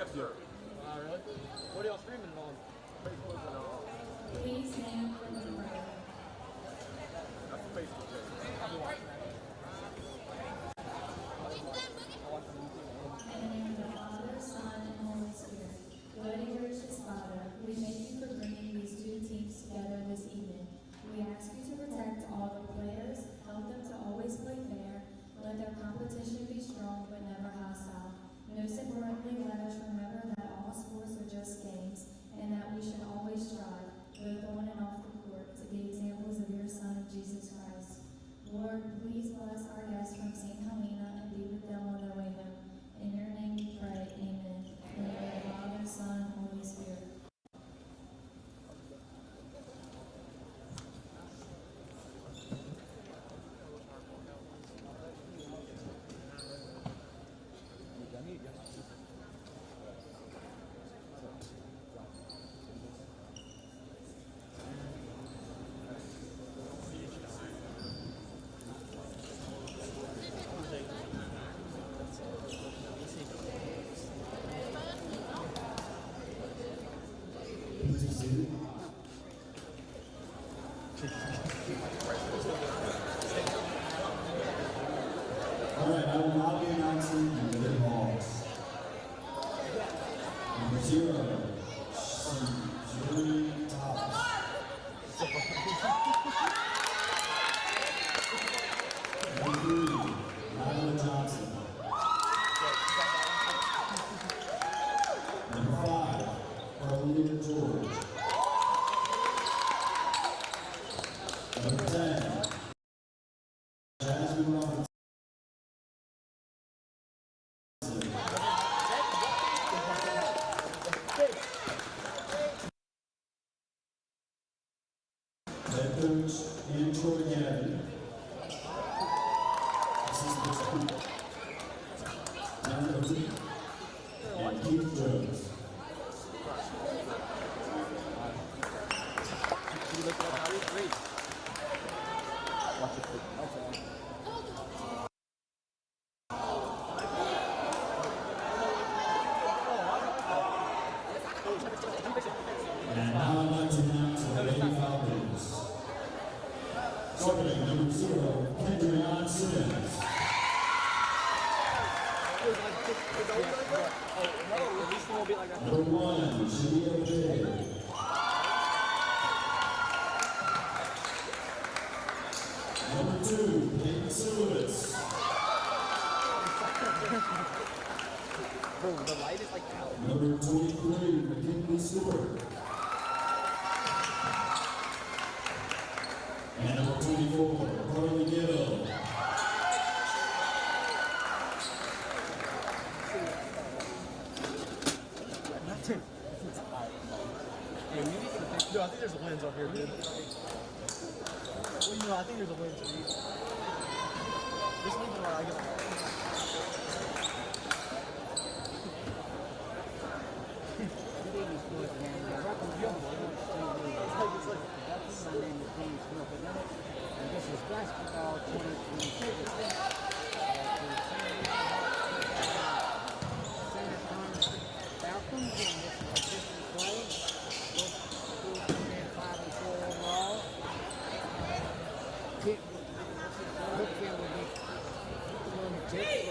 Yes, sir. Really? What are y'all streaming it on? Facebook and all. Please stand for the prayer. That's the Facebook page. I'll be watching that. In the name of the Father, Son, and Holy Spirit. Lord and gracious Father, we thank you for bringing these two teams together this evening. We ask you to protect all the players, help them to always play fair, let their competition be strong but never hostile. Most importantly, let us remember that all sports are just games, and that we should always strive, both on and off the court, to be examples of your Son, Jesus Christ. Lord, please bless our guests from St. Helena and be with them on their way home. In your name we pray, amen. In the name of the Father, Son, and Holy Spirit. Alright, I will now be announcing the red balls. Number 0, Julie Thomas. Number 3, Nyla Johnson. Number 5, Carolina George. Number 10, Jasmine Robinson. Head coach and Troy Gavin. Assistant coach John Oakley and Keith Jones. And now I'd like to announce the Lady Falcons. Starting number 0, Kendrion Simmons. Number 1, Shadia J. Number 2, Peyton Silvitz. Bro, the light is like out. Number 23, McKinley Stewart. And number 24, Carly Gill. No, I think there's a lens over here, dude. Well, you know, I think there's a lens, dude. This lens is where I get. This is basketball 2022. Falcons, and this is our district play. Both schools come in 5 and 4 overall. Brookfield will be 1-6.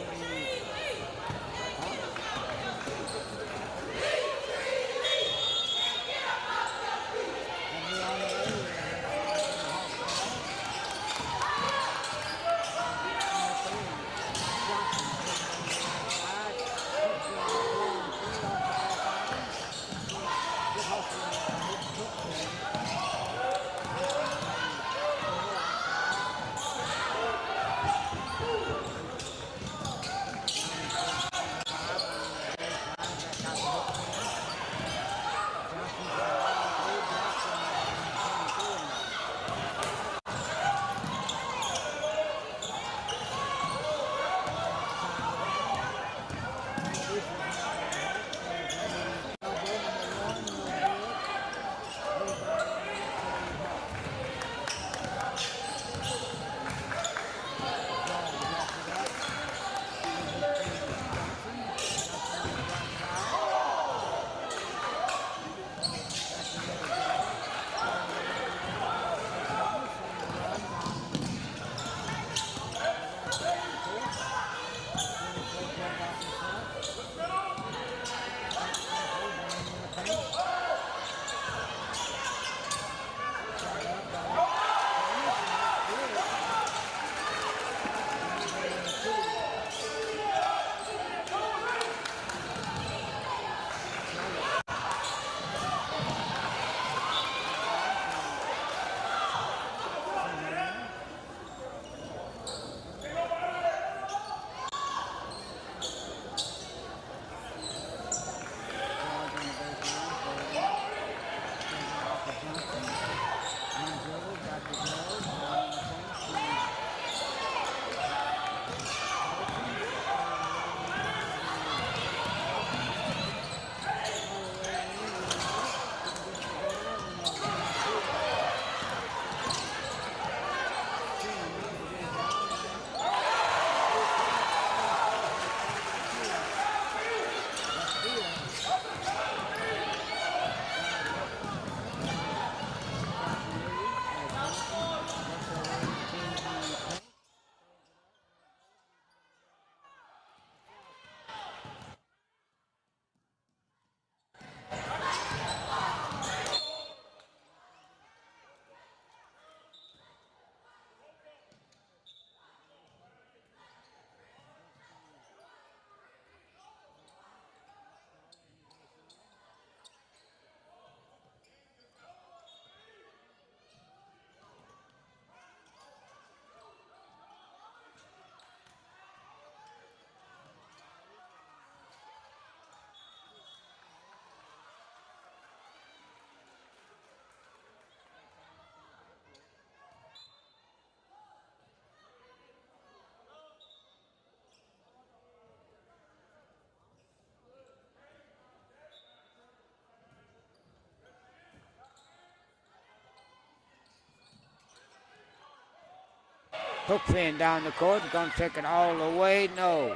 Hook fin down the court. Gonna take it all the way. No.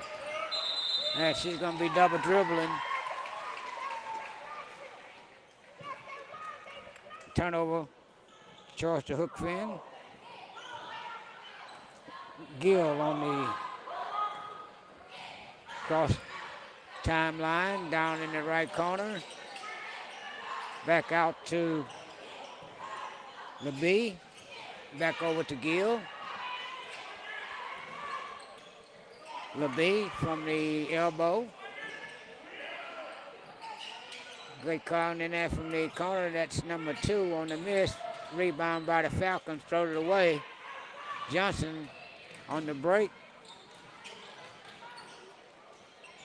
And she's gonna be double dribbling. Turnover. Choice to hook fin. Gill on the cross timeline down in the right corner. Back out to LeBee. Back over to Gill. LeBee from the elbow. Great calling in there from the corner. That's number 2 on the miss. Rebound by the Falcons. Throw it away. Johnson on the break.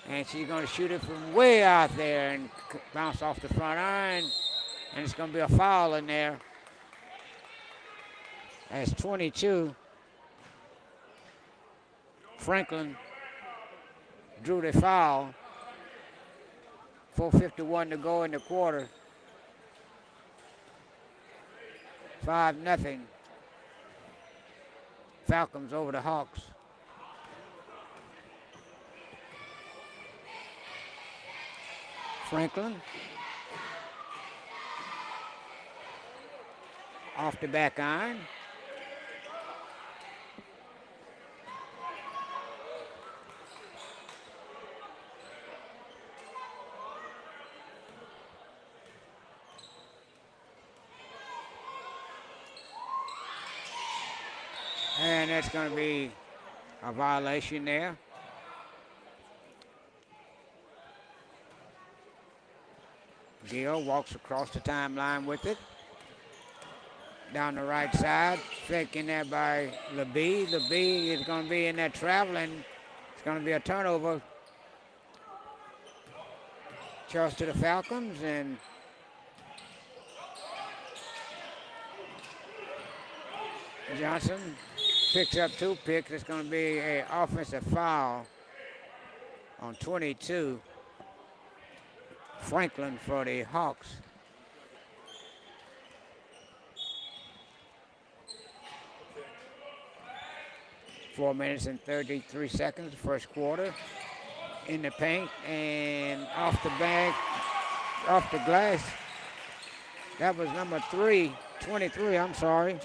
And she's going to shoot it from way out there and bounce off the front iron. And it's going to be a foul in there. That's 22. Franklin drew the foul. 4:51 to go in the quarter. 5-0. Falcons over the Hawks. Franklin. Off the back iron. And that's going to be a violation there. Gill walks across the timeline with it. Down the right side, faking there by LeBee. LeBee is going to be in there traveling. It's going to be a turnover. Charge to the Falcons, and Johnson picks up 2 picks. It's going to be an offensive foul on 22. Franklin for the Hawks. Four minutes and 33 seconds, first quarter. In the paint and off the bag, off the glass. That was number 23, I'm sorry.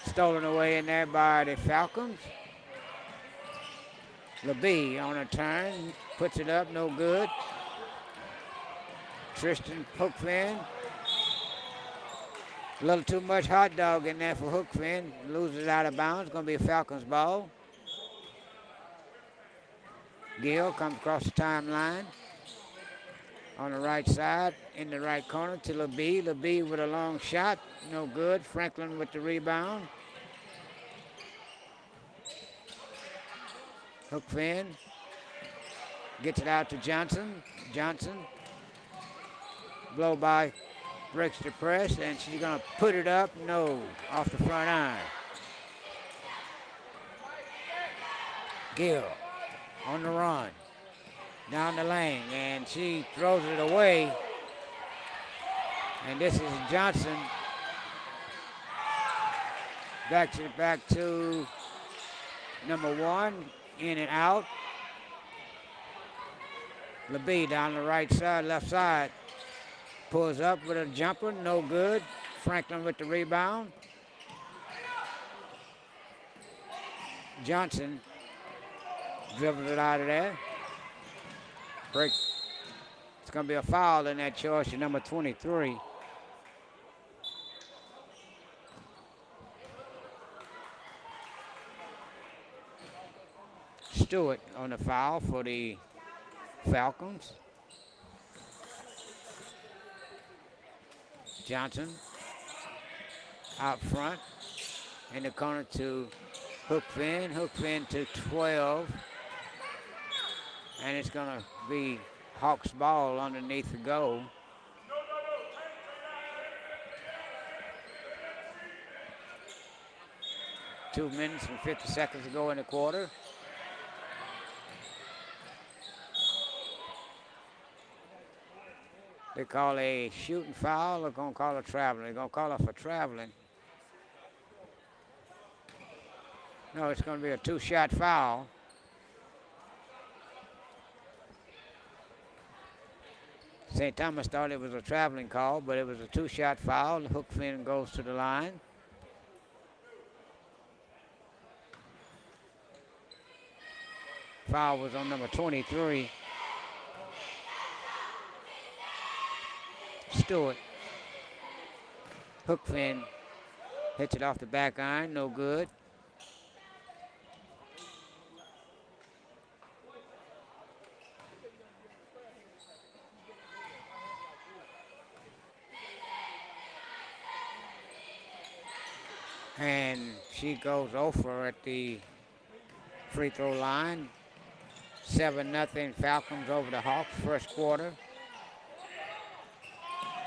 Stolen away in there by the Falcons. LeBee on a turn, puts it up, no good. Tristan Hookfin. A little too much hot dog in there for Hookfin. Loses out of bounds, gonna be a Falcons ball. Gill comes across the timeline. On the right side, in the right corner to LeBee. LeBee with a long shot, no good. Franklin with the rebound. Hookfin gets it out to Johnson. Johnson, blow by, breaks the press, and she's gonna put it up, no, off the front iron. Gill on the run, down the lane, and she throws it away. And this is Johnson. Back to number 1. In and out. LeBee down the right side, left side. Pulls up with a jumper, no good. Franklin with the rebound. Johnson dribbles it out of there. Break. It's going to be a foul in that choice to number 23. Stewart on the foul for the Falcons. Johnson out front in the corner to Hookfin. Hookfin to 12. And it's going to be Hawks ball underneath the goal. Two minutes and 50 seconds to go in the quarter. They call a shooting foul or going to call a traveling? They're going to call it for traveling. No, it's going to be a two-shot foul. St. Thomas thought it was a traveling call, but it was a two-shot foul. Hook fin goes to the line. Foul was on number 23. Stewart. Hook fin hits it off the back iron, no good. And she goes over at the free throw line. 7-0 Falcons over the Hawks, first quarter.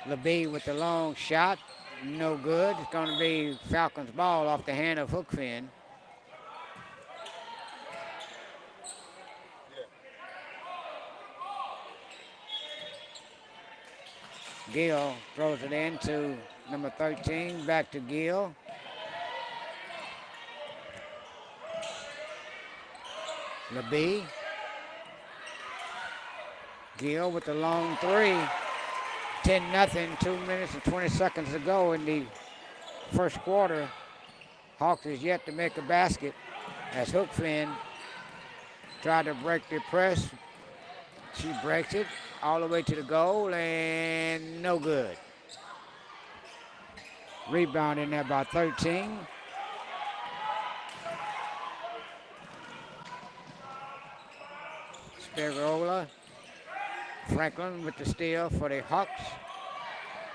LeBee with the long shot, no good. It's going to be Falcons ball off the hand of Hookfin. Gill throws it in to number 13, back to Gill. LeBee. Gill with the long three. 10-0, 2 minutes and 20 seconds to go in the first quarter. Hawks is yet to make a basket as Hookfin tried to break the press. She breaks it all the way to the goal and no good. Rebound in there by 13. Spirola. Franklin with the steal for the Hawks.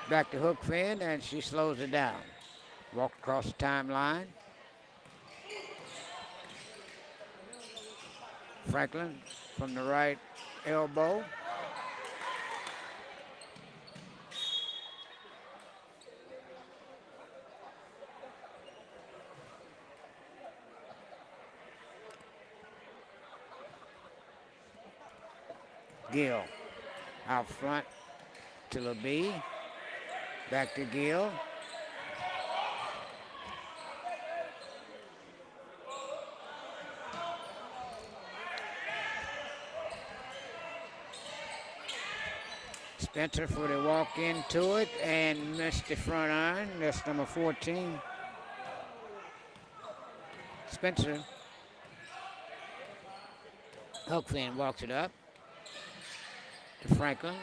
Back to Hookfin, and she slows it down. Walk across the timeline. Franklin from the right elbow. Gill out front to LeBee. Back to Gill. Spencer for the walk into it and missed the front iron. That's number 14. Spencer. Hookfin walks it up to Franklin.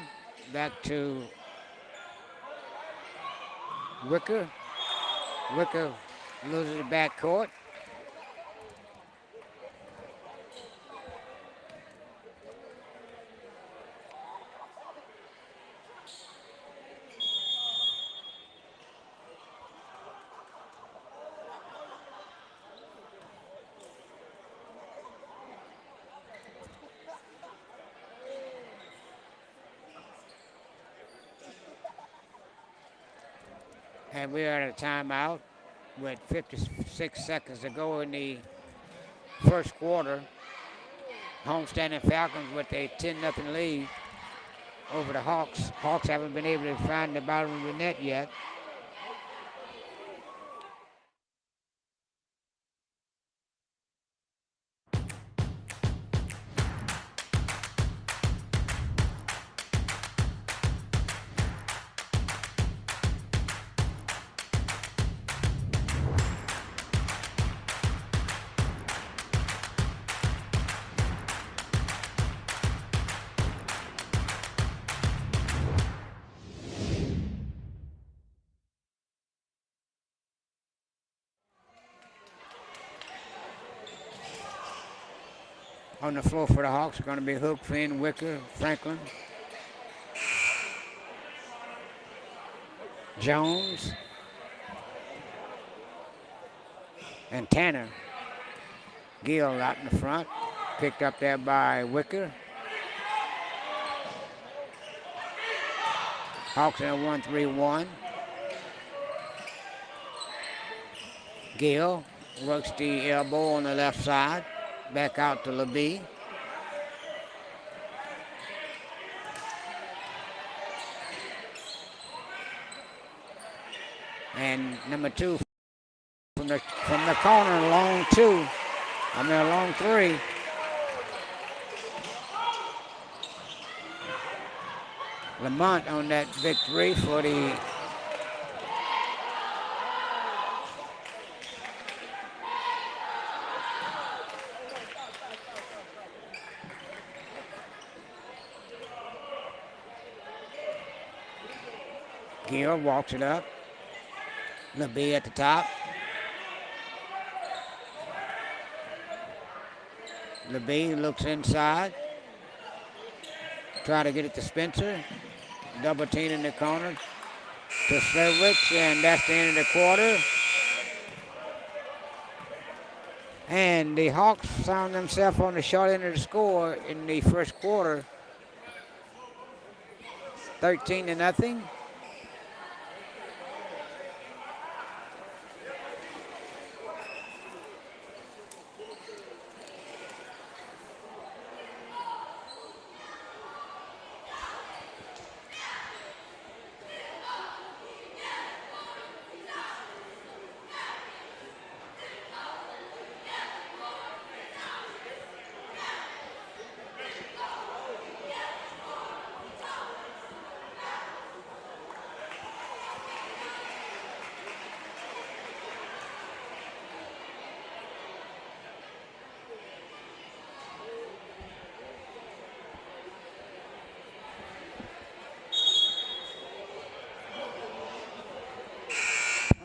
Back to Wicker. Wicker loses the backcourt. And we are at a timeout with 56 seconds to go in the first quarter. Homestanding Falcons with a 10-0 lead over the Hawks. Hawks haven't been able to find the bottom of the net yet. On the floor for the Hawks are going to be Hook, Finn, Wicker, Franklin, Jones, and Tanner. Gill out in the front, picked up there by Wicker. Hawks in a 1-3-1. Gill works the elbow on the left side. Back out to LeBee. And number 2 from the corner, long 2. A long 3. Lamont on that victory for the Gill walks it up. LeBee at the top. LeBee looks inside. Try to get it to Spencer. Double team in the corner to Slivich, and that's the end of the quarter. And the Hawks found themselves on the short end of the score in the first quarter. 13-0.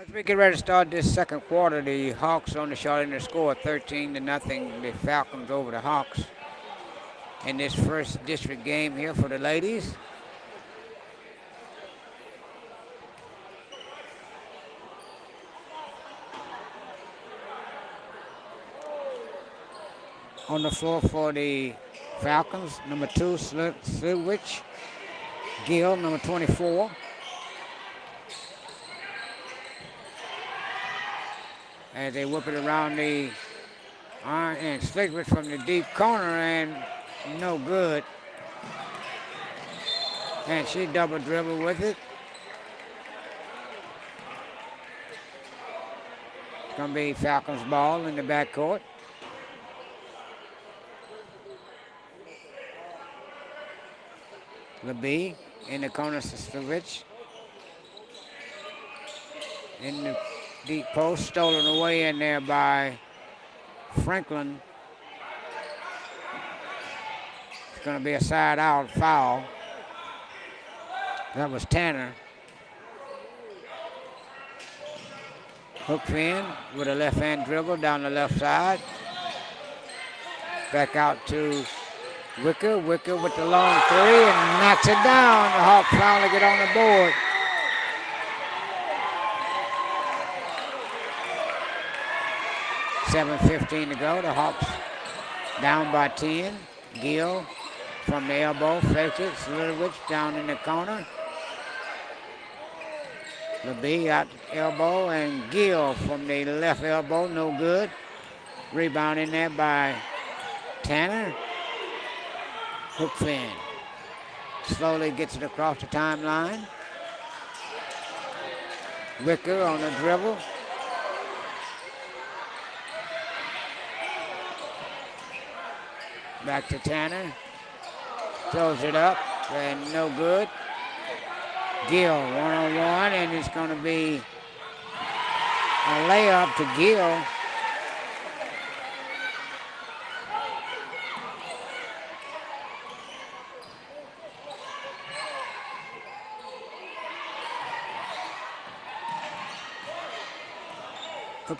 As we get ready to start this second quarter, the Hawks on the short end of the score, 13-0. The Falcons over the Hawks in this first district game here for the ladies. On the floor for the Falcons, number 2, Slivich. Gill, number 24. As they whip it around the iron, and Slivich from the deep corner, and no good. And she double dribble with it. It's going to be Falcons ball in the backcourt. LeBee in the corner to Slivich. In the deep post, stolen away in there by Franklin. It's going to be a side out foul. That was Tanner. Hook in with a left hand dribble down the left side. Back out to Wicker. Wicker with the long 3 and knocks it down. The Hawks finally get on the board. .7:15 to go. The Hawks down by 10. Gill from the elbow, fakes it. Slivich down in the corner. LeBee out the elbow, and Gill from the left elbow, no good. Rebound in there by Tanner. Hook fin. Slowly gets it across the timeline. Wicker on the dribble. Back to Tanner. Throws it up, and no good. Gill one-on-one, and it's going to be a layup to Gill.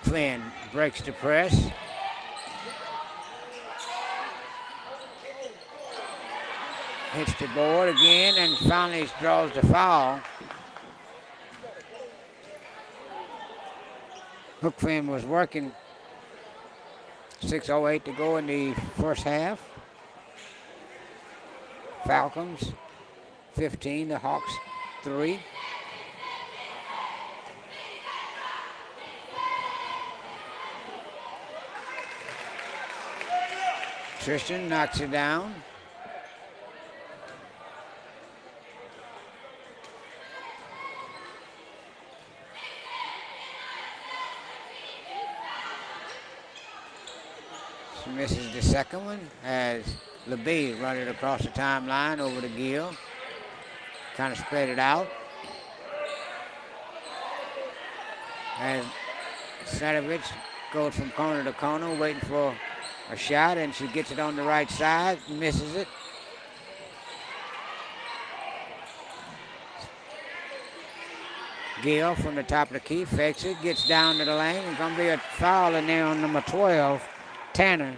Flynn breaks the press. Hits the board again and finally draws the foul. Hookfin was working. 6:08 to go in the first half. Falcons 15, the Hawks 3. Tristan knocks it down. She misses the second one as LeBay run it across the timeline over to Gill. Kind of spread it out. As Sadovich goes from corner to corner waiting for a shot, and she gets it on the right side, misses it. Gill from the top of the key fakes it, gets down to the lane. It's going to be a foul in there on number 12, Tanner.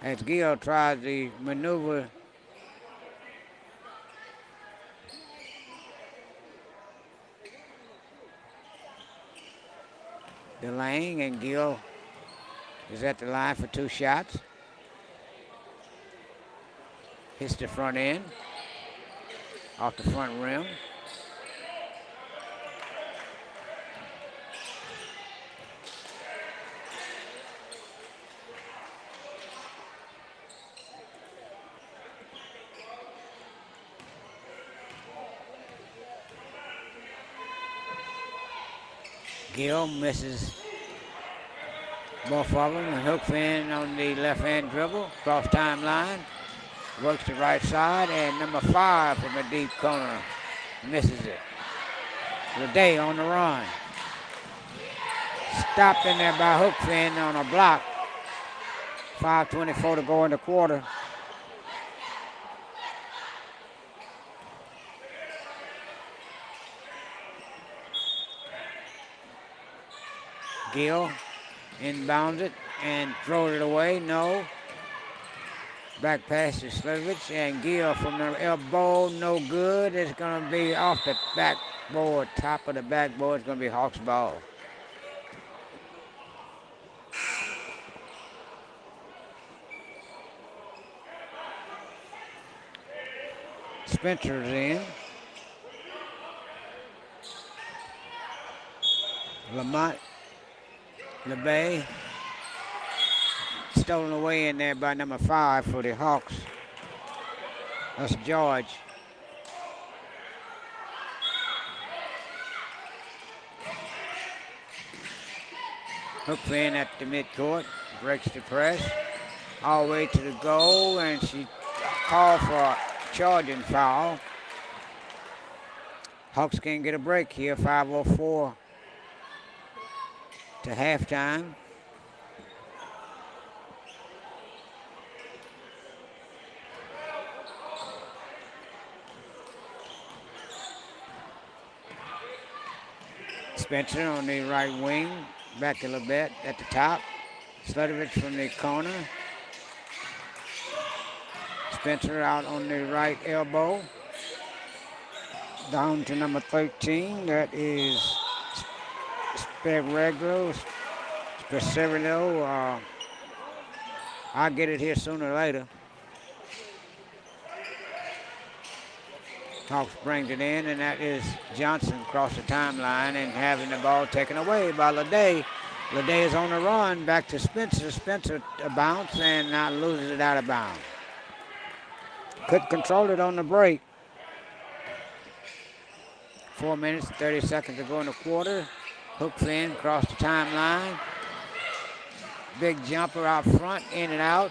As Gill tries the maneuver the lane, and Gill is at the line for 2 shots. Hits the front end, off the front rim. Gill misses both of them and hooks in on the left-hand dribble, cross timeline, works the right side, and number 5 from the deep corner misses it. Leday on the run. Stopped in there by Hookfin on a block. 5:24 to go in the quarter. Gill inbounds it and throws it away. No. Back pass to Slivich, and Gill from the elbow, no good. It's going to be off the backboard, top of the backboard. It's going to be Hawks ball. Spencer's in. Lamont, LeBay, stolen away in there by number 5 for the Hawks. That's George. Hooks in at the midcourt, breaks the press, all the way to the goal, and she called for a charging foul. Hawks can't get a break here, 5:04 to halftime. Spencer on the right wing, back to Labette at the top. Sludovich from the corner. Spencer out on the right elbow. Down to number 13, that is Spagreglo, Spacerino. I'll get it here sooner or later. Hawks brings it in, and that is Johnson across the timeline and having the ball taken away by Leday. Leday is on the run back to Spencer. Spencer a bounce and now loses it out of bounds. Couldn't control it on the break. 4 minutes, 30 seconds to go in the quarter. Hooks in, across the timeline. Big jumper out front, in and out.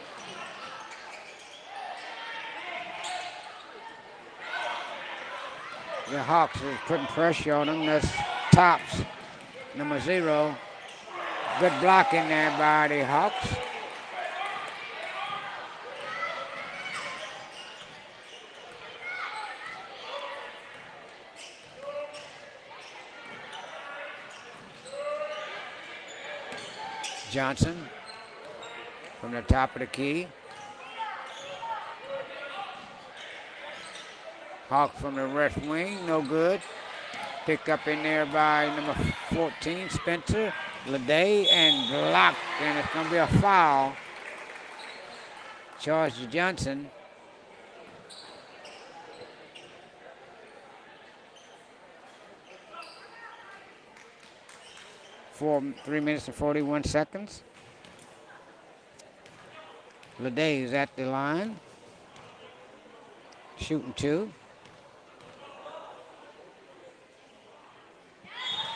The Hawks is putting pressure on them. That's Tops, number 0. Good block in there by the Hawks. Johnson from the top of the key. Hawk from the left wing, no good. Picked up in there by number 14, Spencer. Leday, and blocked, and it's going to be a foul. Charge to Johnson. For 3 minutes and 41 seconds. Leday is at the line. Shooting 2.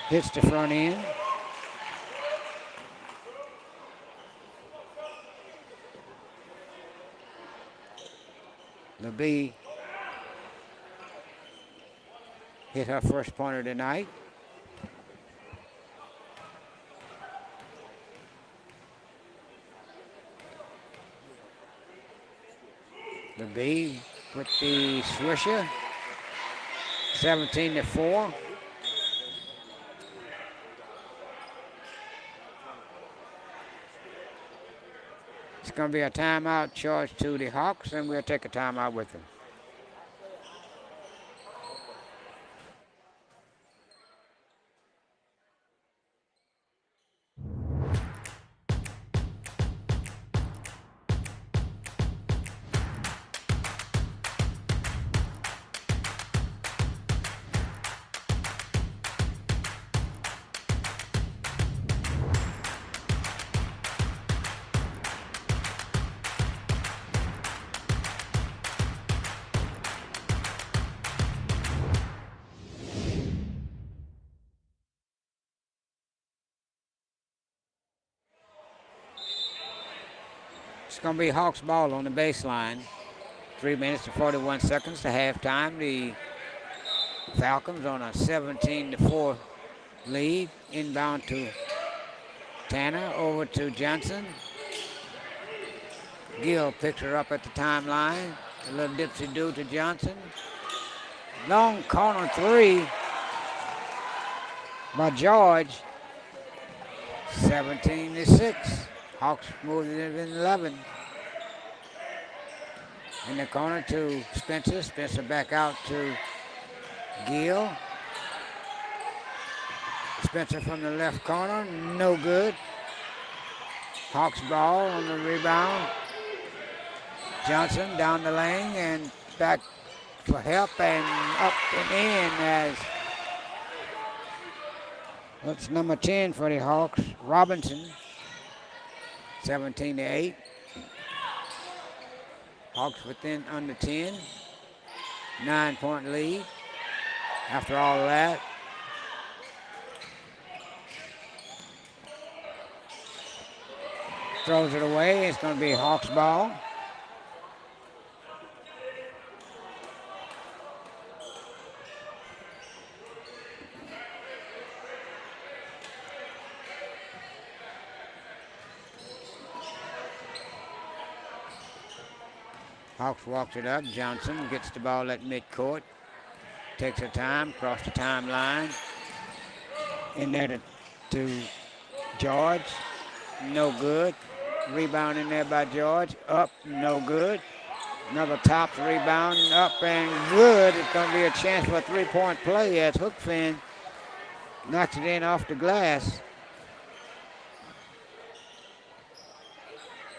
Hits the front end. LeBee hit her first pointer tonight. LeBee with the swisher. 17-4. It's going to be a timeout charge to the Hawks, and we'll take a timeout with them. It's going to be Hawks ball on the baseline. 3 minutes and 41 seconds to halftime. The Falcons on a 17-4 lead. Inbound to Tanner, over to Johnson. Gill picks her up at the timeline. A little dipsy-do to Johnson. Long corner three by George. 17-6. Hawks moved it in 11. In the corner to Spencer. Spencer back out to Gill. Spencer from the left corner, no good. Hawks ball on the rebound. Johnson down the lane and back for help and up and in as that's number 10 for the Hawks, Robinson. 17-8. Hawks within under 10. 9-point lead. After all that, throws it away. It's going to be Hawks ball. Hawks walks it up. Johnson gets the ball at midcourt. Takes her time, across the timeline. In there to George. No good. Rebound in there by George. Up, no good. Another top rebound, up and good. It's going to be a chance for a three-point play as Hookfin knocks it in off the glass.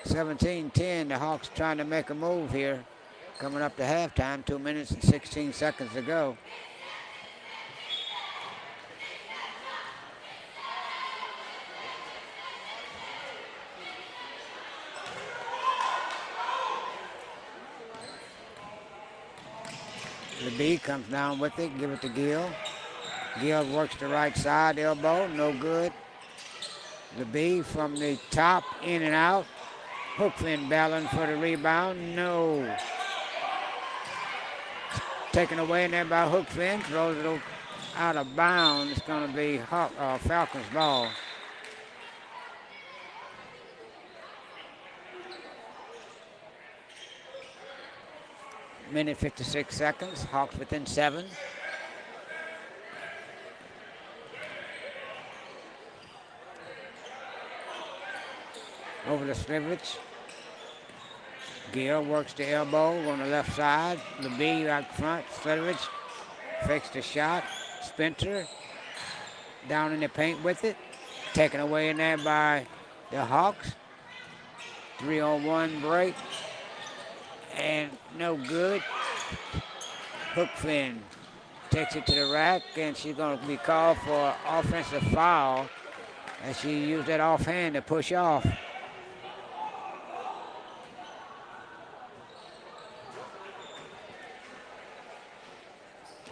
17-10, the Hawks trying to make a move here. Coming up to halftime, 2 minutes and 16 seconds to go. LeBee comes down with it, give it to Gill. Gill works the right side, elbow, no good. LeBee from the top, in and out. Hookfin battling for the rebound, no. Taken away in there by Hookfin, throws it out of bounds. It's going to be Falcons ball. Minute 56 seconds, Hawks within 7. Over to Slivich. Gill works the elbow on the left side. LeBee out front. Slivich fakes the shot. Spencer down in the paint with it. Taken away in there by the Hawks. 3-on-1 break. And no good. Hookfin takes it to the rack, and she's going to be called for an offensive foul as she used that offhand to push off.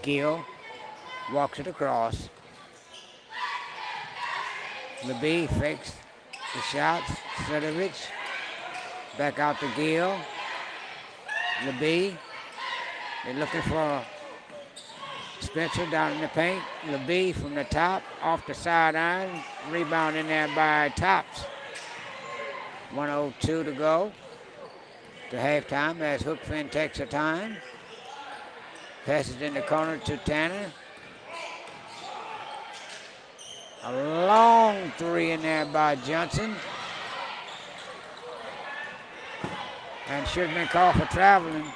Gill walks it across. LeBee fakes the shot. Sedovich back out to Gill. LeBee They're looking for Spencer down in the paint. LeBee from the top, off the sideline. Rebound in there by Tops. 1:02 to go to halftime as Hookfin takes her time. Passes in the corner to Tanner. A long three in there by Johnson. And should have been called for traveling.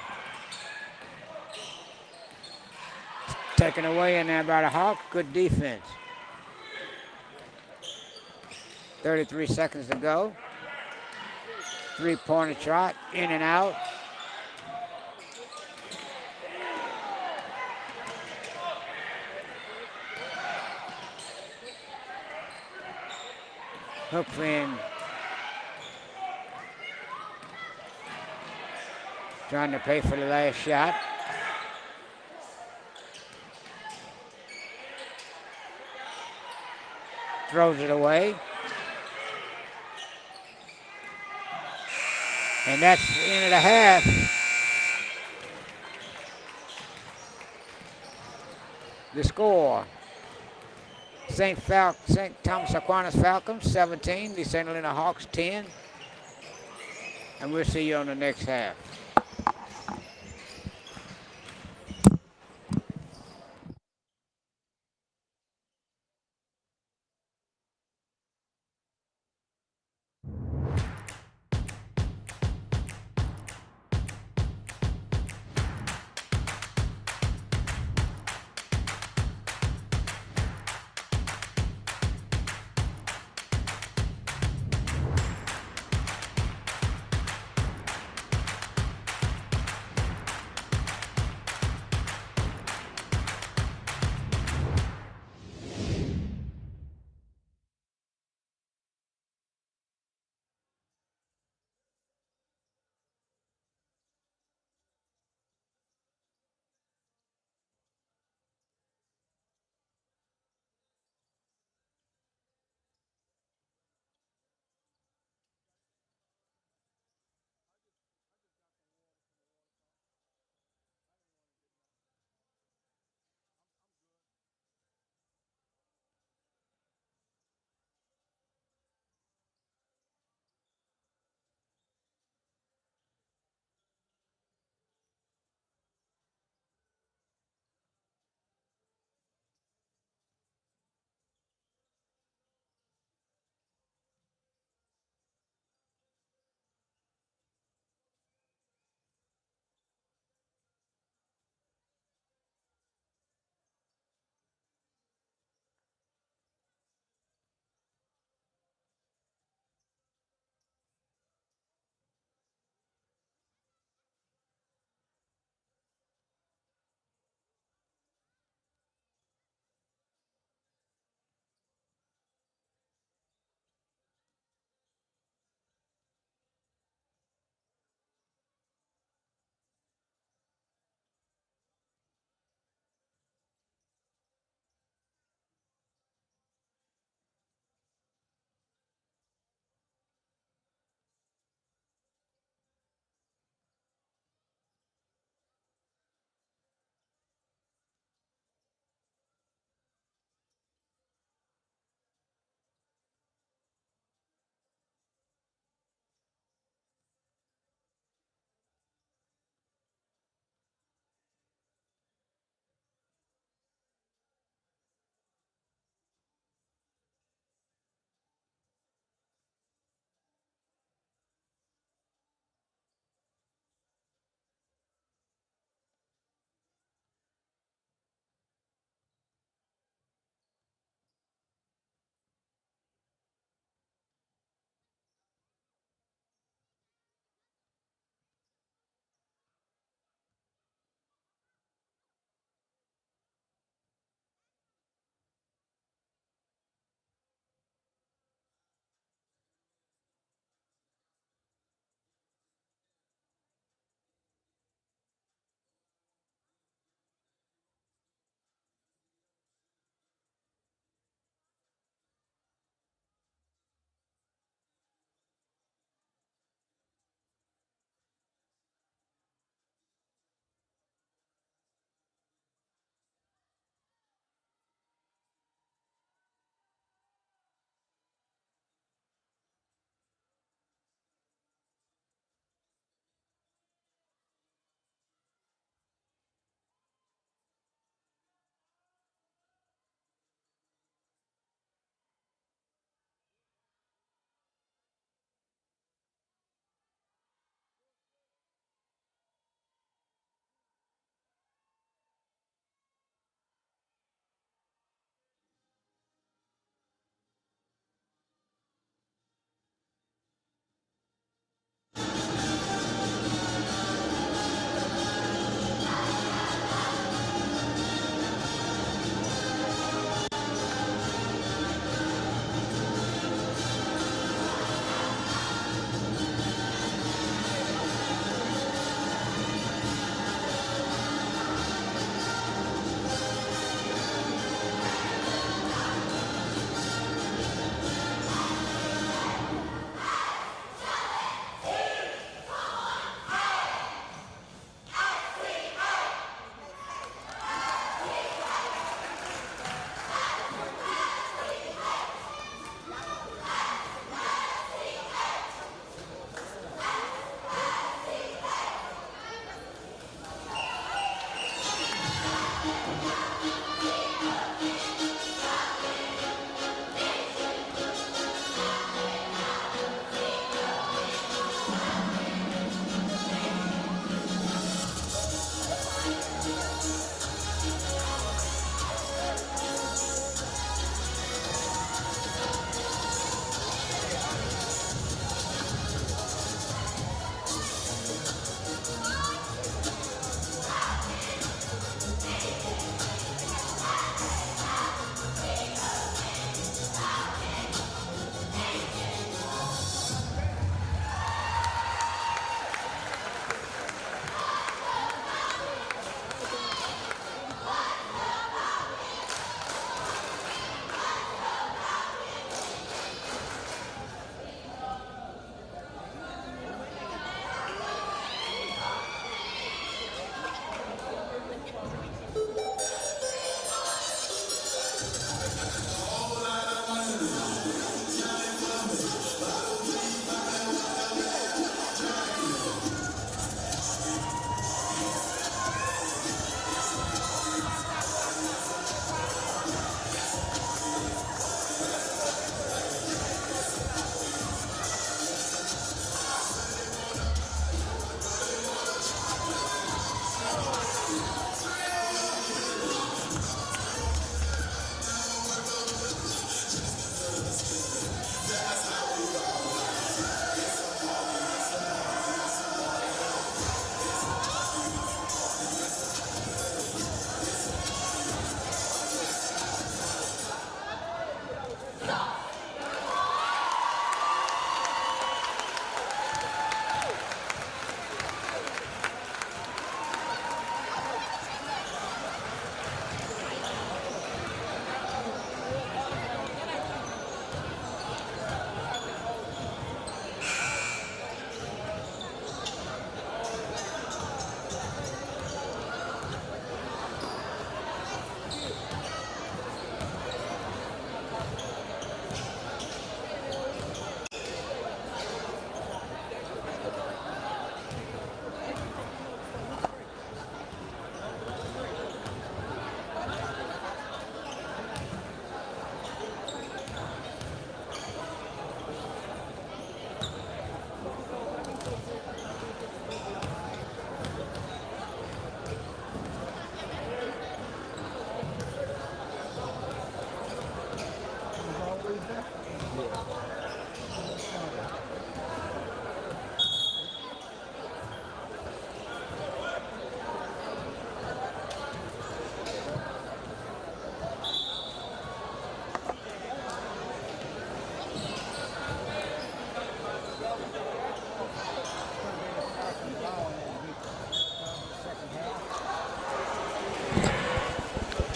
Taken away in there by the Hawks. Good defense. 33 seconds to go. Three-pointer shot, in and out. Hookfin trying to pay for the last shot. Throws it away. And that's the end of the half. The score. St. Thomas Aquinas Falcons 17, the St. Helena Hawks 10. And we'll see you on the next half.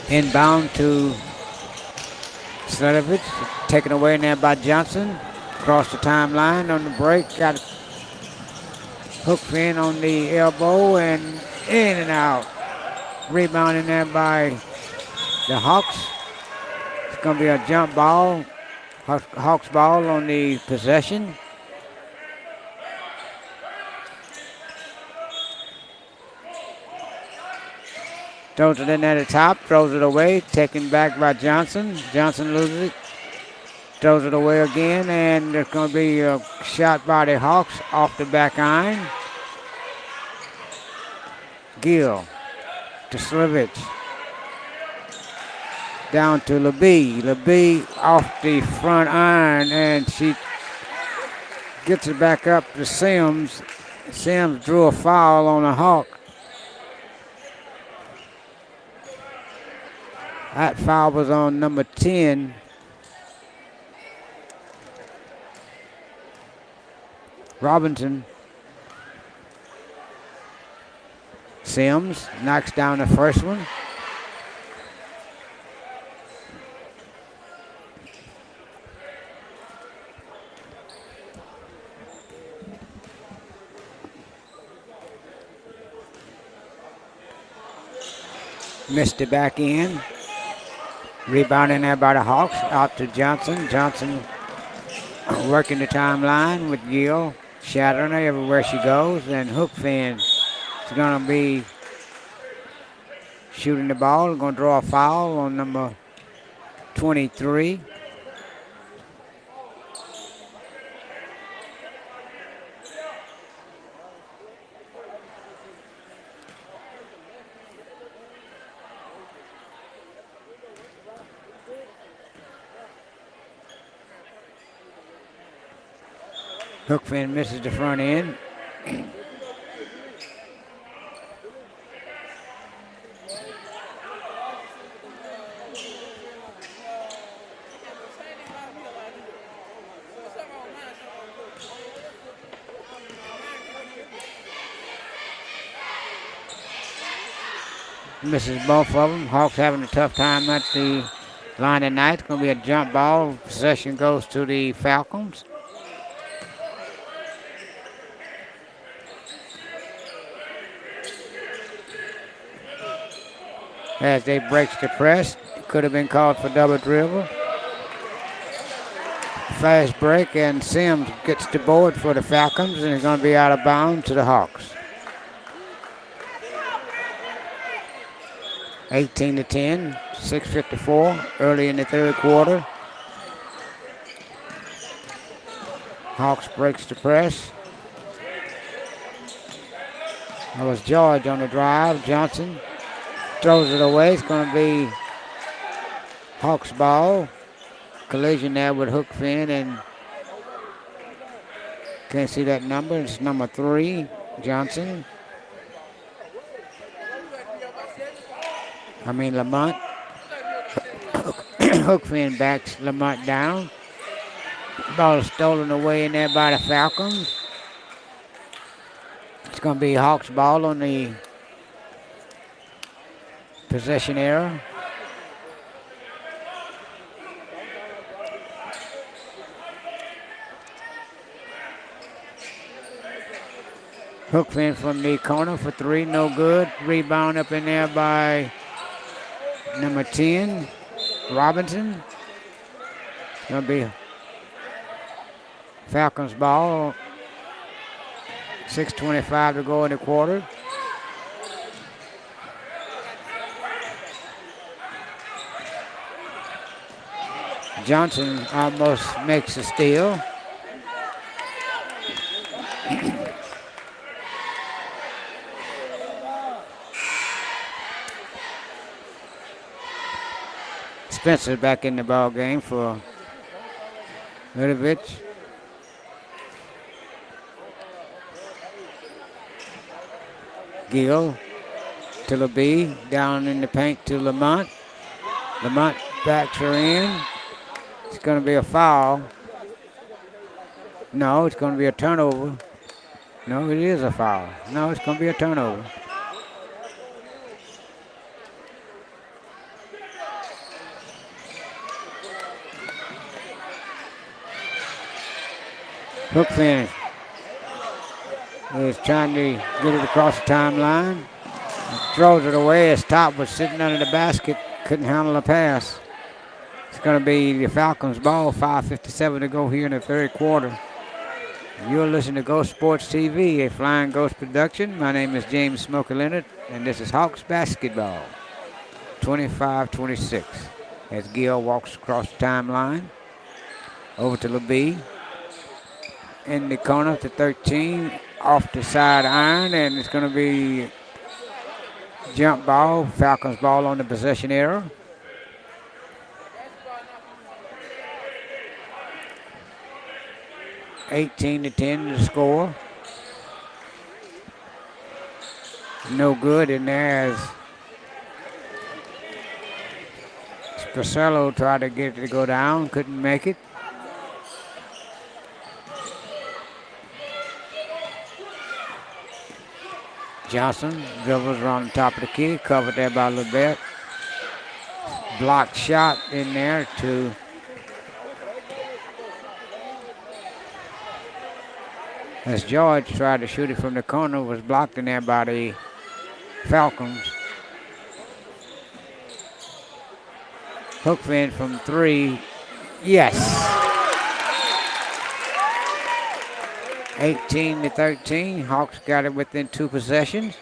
Inbound to Sledovich, taken away now by Johnson. Across the timeline on the break, got hook in on the elbow and in and out. Rebounding there by the Hawks. It's going to be a jump ball. Hawks ball on the possession. Throws it in at the top, throws it away, taken back by Johnson. Johnson loses it, throws it away again, and there's going to be a shot by the Hawks off the back iron. Gill to Sledovich. Down to LeBee. LeBee off the front iron, and she gets it back up to Sims. Sims drew a foul on the Hawk. That foul was on number 10. Robinson. Sims knocks down the first one. Missed it back in. Rebounding there by the Hawks. Out to Johnson. Johnson working the timeline with Gill. Shattering her everywhere she goes. And Hookfin is going to be shooting the ball. Going to draw a foul on number 23. Hookfin misses the front end. Misses both of them. Hawks having a tough time at the line tonight. It's going to be a jump ball. Possession goes to the Falcons. As they breaks the press, could have been called for double dribble. Fast break, and Sims gets the board for the Falcons, and it's going to be out of bounds to the Hawks. 18-10, 6:54 early in the third quarter. Hawks breaks the press. That was George on the drive. Johnson throws it away. It's going to be Hawks ball. Collision there with Hookfin, and can't see that number. It's number 3, Johnson. Lamont. Hookfin backs Lamont down. Ball is stolen away in there by the Falcons. It's going to be Hawks ball on the possession error. Hookfin from the corner for 3, no good. Rebound up in there by number 10, Robinson. Gonna be Falcons ball. 6:25 to go in the quarter. Johnson almost makes a steal. Spencer back in the ball game for Sledovich. Gill to LeBee, down in the paint to Lamont. Lamont backs her in. It's going to be a foul. No, it's going to be a turnover. No, it is a foul. No, it's going to be a turnover. Hook finish is trying to get it across the timeline. Throws it away. His top was sitting under the basket. Couldn't handle the pass. It's going to be the Falcons' ball. 5:57 to go here in the third quarter. You're listening to Ghost Sports TV, a Flying Ghost production. My name is James Smoker Leonard, and this is Hawks basketball. 25-26. As Gill walks across the timeline. Over to LeBee. In the corner to 13. Off the side iron, and it's going to be jump ball. Falcons ball on the possession error. (18-10) to score. No good in there as Spasello tried to get it to go down, couldn't make it. Johnson dribbles around the top of the key, covered there by LeBet. Blocked shot in there to as George tried to shoot it from the corner, was blocked in there by the Falcons. Hook fin from 3. Yes. 18-13. Hawks got it within 2 possessions.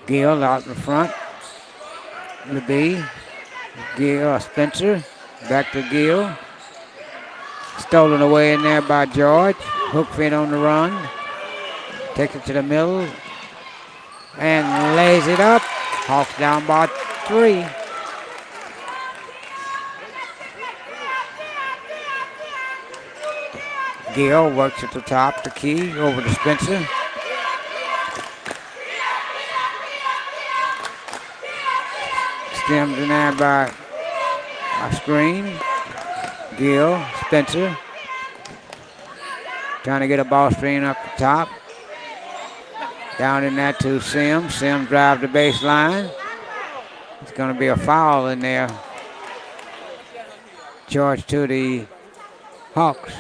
Gill out in front. LeBee. Gill, Spencer. Back to Gill. Stolen away in there by George. Hook fin on the run. Takes it to the middle. And lays it up. Hawks down by 3. Gill works at the top, the key, over to Spencer. Stemmed in there by a screen. Gill, Spencer. Trying to get a ball screen up the top. Down in there to Sims. Sims drive the baseline. It's going to be a foul in there. Charge to the Hawks.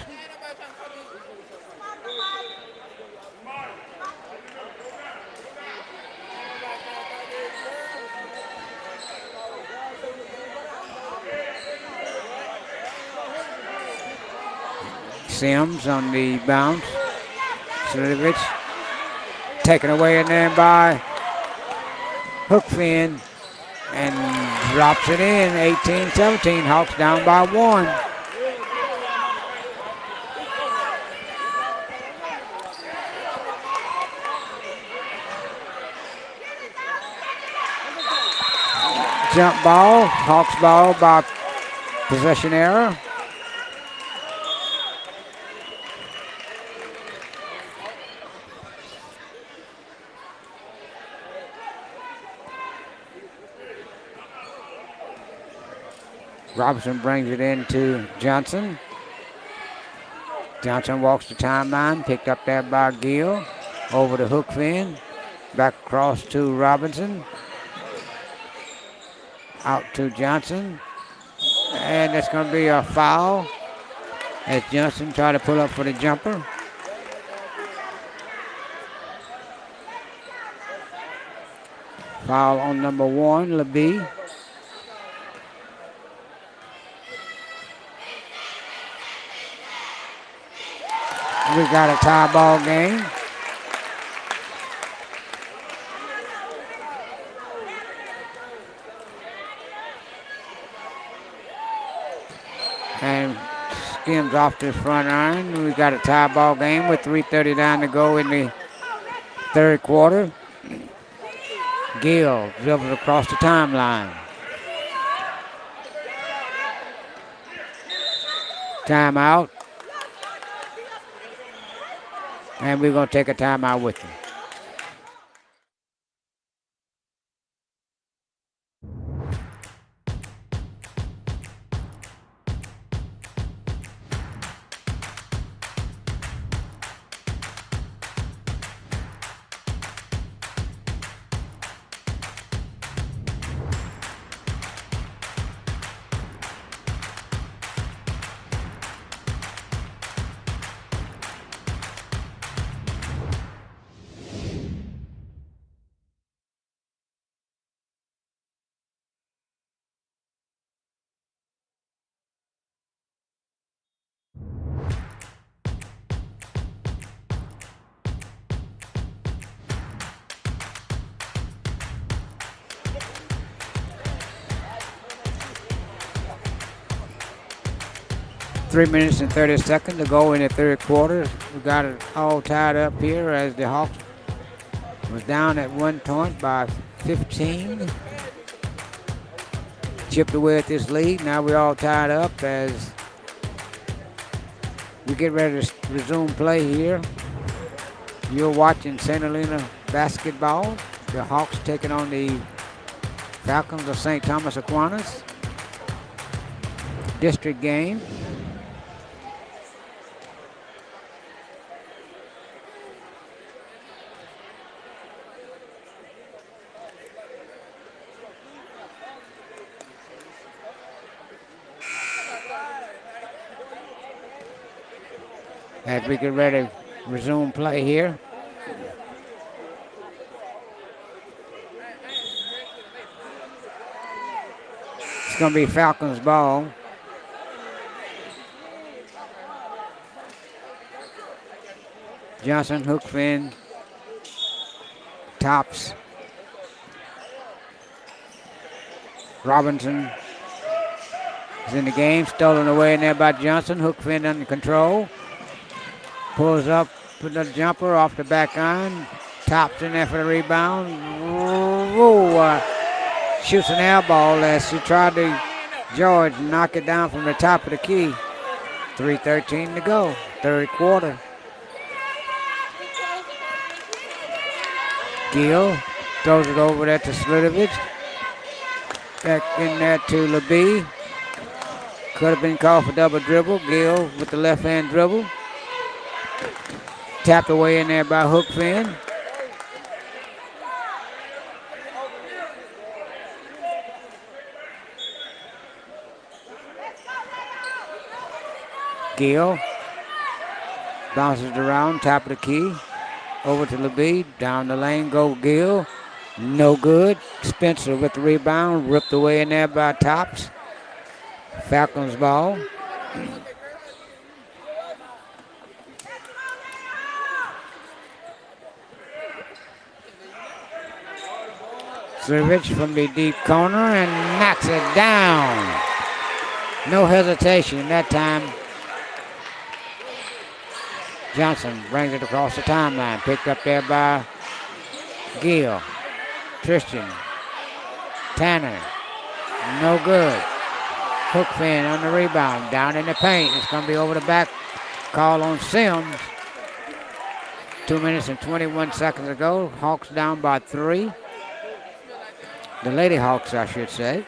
Sims on the bounce. Slivovic taken away in there by hook fin and drops it in. 18-17. Hawks down by 1. Jump ball. Hawks ball by possession error. Robinson brings it in to Johnson. Johnson walks the timeline, picked up there by Gill. Over to hook fin. Back across to Robinson. Out to Johnson. And that's going to be a foul as Johnson tried to pull up for the jumper. Foul on number 1, LeBee. We got a tie ball game. And skims off the front iron. We got a tie ball game with 3:39 to go in the third quarter. Gill dribbles across the timeline. Timeout. And we're going to take a timeout with him. 3 minutes and 30 seconds to go in the third quarter. We got it all tied up here as the Hawks was down at one point by 15. Chipped away at this lead. Now we're all tied up as we get ready to resume play here. You're watching St. Helena basketball. The Hawks taking on the Falcons of St. Thomas Aquinas. District game. As we get ready to resume play here. It's going to be Falcons ball. Johnson, hook fin, tops. Robinson is in the game, stolen away in there by Johnson. Hook fin under control. Pulls up with the jumper off the back iron. Tops in there for the rebound. Shoots an air ball as she tried to George knock it down from the top of the key. 3:13 to go, third quarter. Gill throws it over there to Slitovich. Back in there to LeBee. Could have been called for double dribble. Gill with the left hand dribble. Tapped away in there by hook fin. Gill bounces around, top of the key. Over to LeBee, down the lane, go Gill. No good. Spencer with the rebound, ripped away in there by Tops. Falcons ball. Slitovich from the deep corner and knocks it down. No hesitation that time. Johnson brings it across the timeline. Picked up there by Gill. Tristan. Tanner. No good. Hook fin on the rebound. Down in the paint. It's going to be over the back. Call on Sims. 2 minutes and 21 seconds ago. Hawks down by 3. The Lady Hawks, I should say.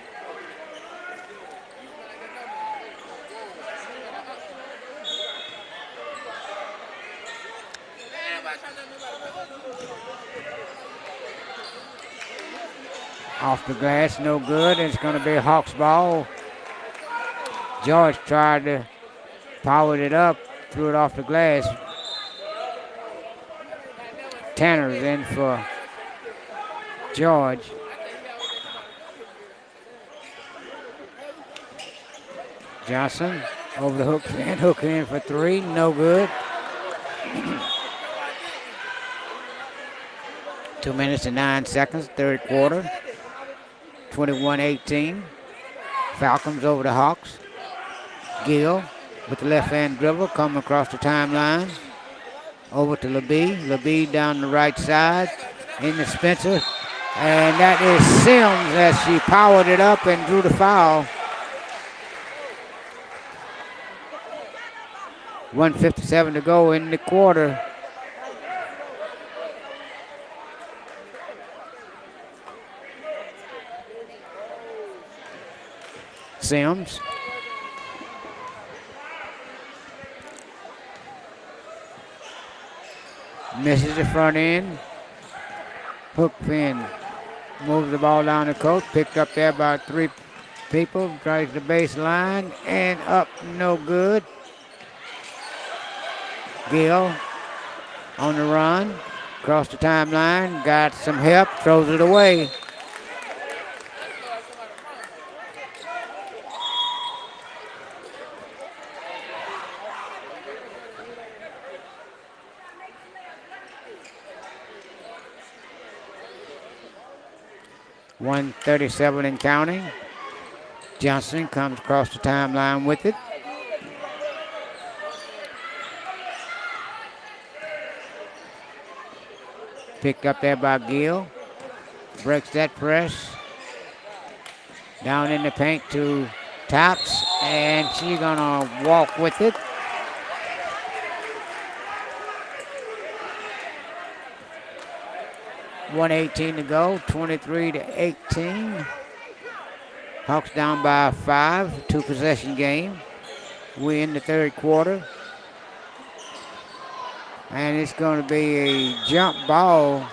Off the glass, no good. It's going to be Hawks ball. George tried to power it up, threw it off the glass. Tanner's in for George. Johnson over the hook in for 3, no good. 2 minutes and 9 seconds, third quarter. 21-18. Falcons over the Hawks. Gill with the left hand dribble, coming across the timeline. Over to LeBee. LeBee down the right side. Into Spencer. And that is Sims as she powered it up and drew the foul. 1:57 to go in the quarter. Sims. Misses the front end. Hook pin. Moves the ball down the court. Picked up there by 3 people. Drives the baseline and up, no good. Gill on the run. Across the timeline. Got some help. Throws it away. .137 and counting. Johnson comes across the timeline with it. Picked up there by Gill. Breaks that press. Down in the paint to Tops, and she's gonna walk with it. .118 to go, 23-18. Hawks down by 5, 2-possession game. We're in the third quarter. And it's going to be a jump ball.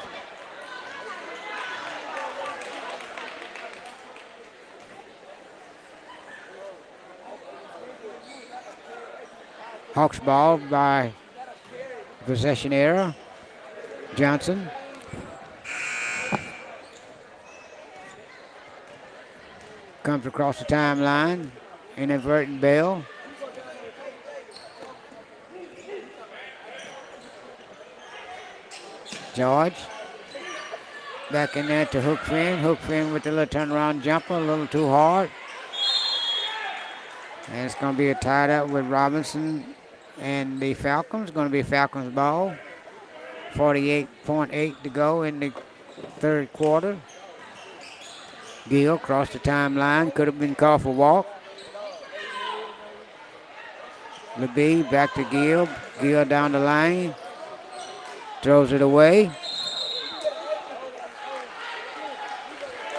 Hawks ball by possession error. Johnson. Comes across the timeline. Inadvertent bail. George. Back in there to Hookfin. Hookfin with the little turnaround jumper, a little too hard. And it's going to be a tied up with Robinson and the Falcons. Going to be Falcons ball. 48.8 to go in the third quarter. Gill crossed the timeline. Could have been called for walk. LeBee back to Gill. Gill down the lane. Throws it away.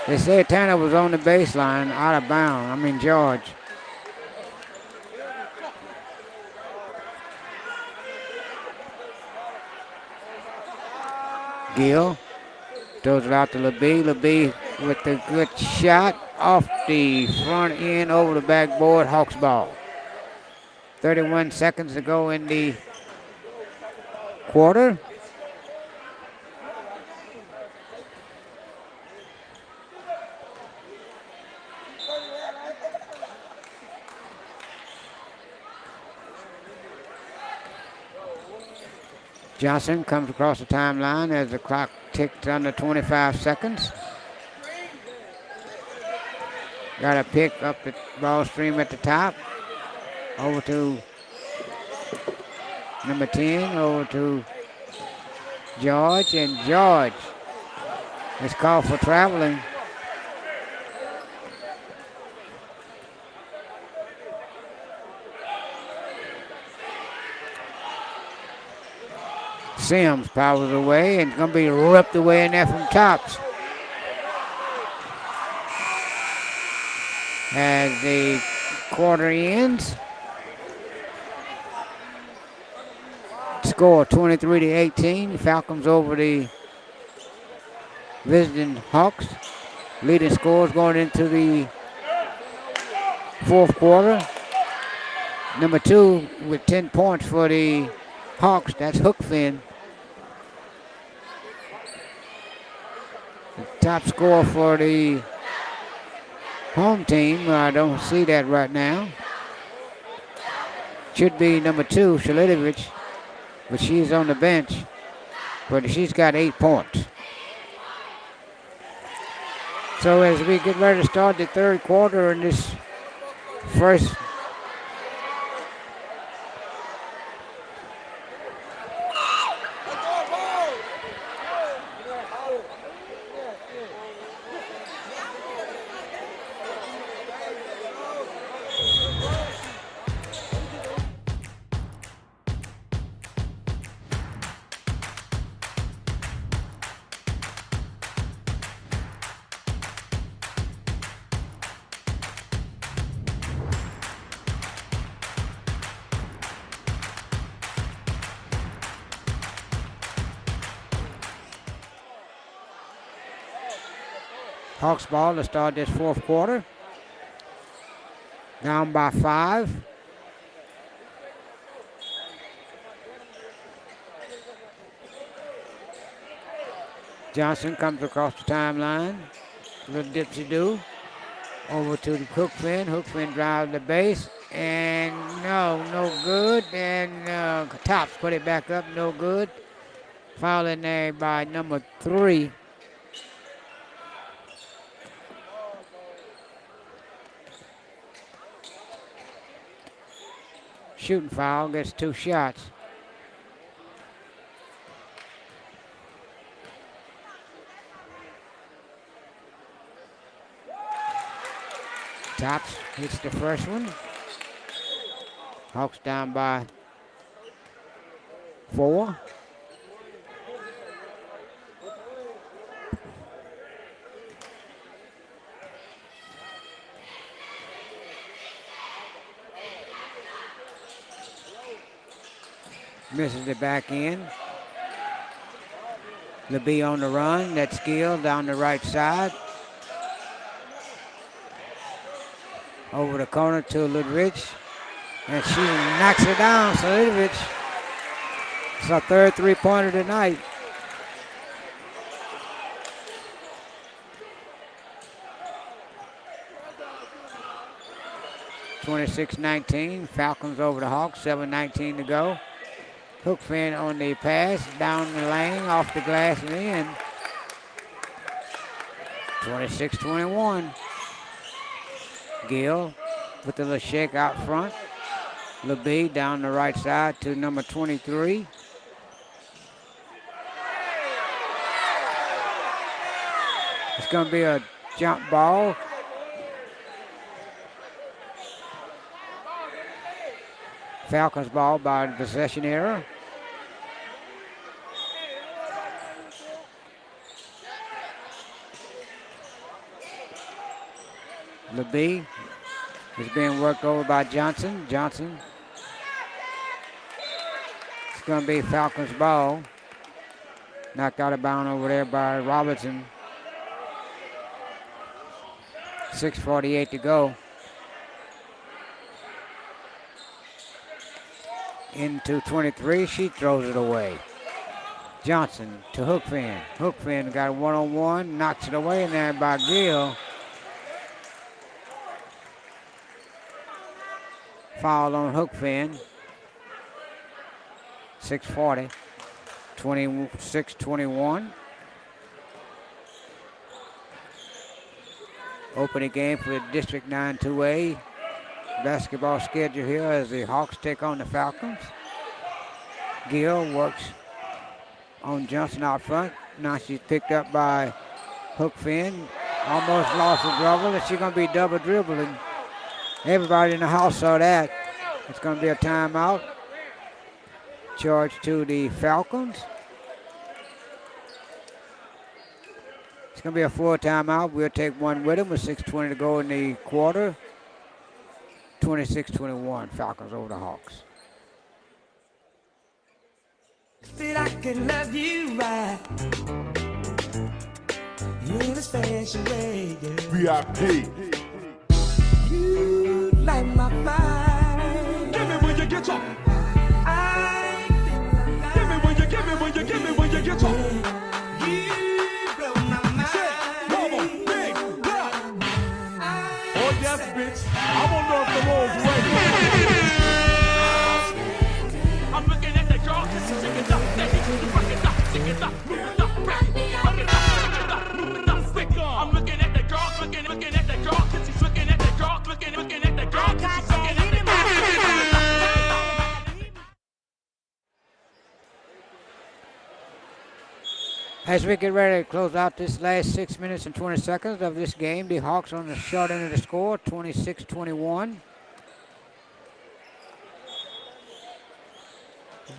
They say Tanner was on the baseline, out of bounds. George. Gill throws it out to LeBee. LeBee with the good shot off the front end over the backboard. Hawks ball. 31 seconds to go in the quarter. Johnson comes across the timeline as the clock ticks under 25 seconds. Got to pick up the ball stream at the top. Over to number 10, over to George, and George is called for traveling. Sims powers away and going to be ripped away in there from Tops. As the quarter ends, score 23-18. Falcons over the visiting Hawks. Leading scores going into the fourth quarter. Number 2 with 10 points for the Hawks. That's Hookfin. The top score for the home team, I don't see that right now. Should be number 2, Shalitovich, but she's on the bench. But she's got 8 points. So as we get ready to start the third quarter in this first Hawks ball to start this fourth quarter. Down by 5. Johnson comes across the timeline. Little dipsy-do. Over to the Hookfin. Hookfin drives the base. And no good. And Tops put it back up, no good. Foul in there by number 3. Shooting foul, gets 2 shots. Tops hits the first one. Hawks down by 4. Misses the back end. LeBee on the run. That skill down the right side. Over the corner to Ludwig. And she knocks it down. So Ludwig, it's her third three-pointer tonight. (26-19). Falcons over the Hawks. 7:19 to go. Hook fin on the pass, down the lane, off the glass and in. 26-21. Gill with the little shake out front. LeBee down the right side to number 23. It's going to be a jump ball. Falcons ball by possession error. LeBee is being worked over by Johnson. Johnson. It's going to be Falcons ball. Knocked out of bounds over there by Robertson. 6:48 to go. Into 23, she throws it away. Johnson to Hookfin. Hookfin got a one-on-one, knocks it away, and then by Gill. Foul on Hookfin. 6:40, 26-21. Opening game for the District 9 2A basketball schedule here as the Hawks take on the Falcons. Gill works on Johnson out front. Now she's picked up by Hookfin. Almost lost the dribble, and she's going to be double dribbling. Everybody in the house saw that. It's going to be a timeout. Charge to the Falcons. It's going to be a full timeout. We'll take one with them with 6:20 to go in the quarter. 26-21, Falcons over the Hawks. That I can love you right in a special way, yeah. VIP. You light my fire. Give me when you get up. I feel Give me when you give me when you give me when you get up. you blow my mind. Come on, big block. Oh yes, bitch. I won't know if the roll's ready. I'm looking at the girl, sick it up, baby. Rock it up, sick it up, move it up, rock it up, sick it up, move it up, stick on. I'm looking at the girl, looking at the girl, she's looking at the girl, looking at the girl, she's looking at the girl. As we get ready to close out this last 6 minutes and 20 seconds of this game, the Hawks on the short end of the score, 26-21.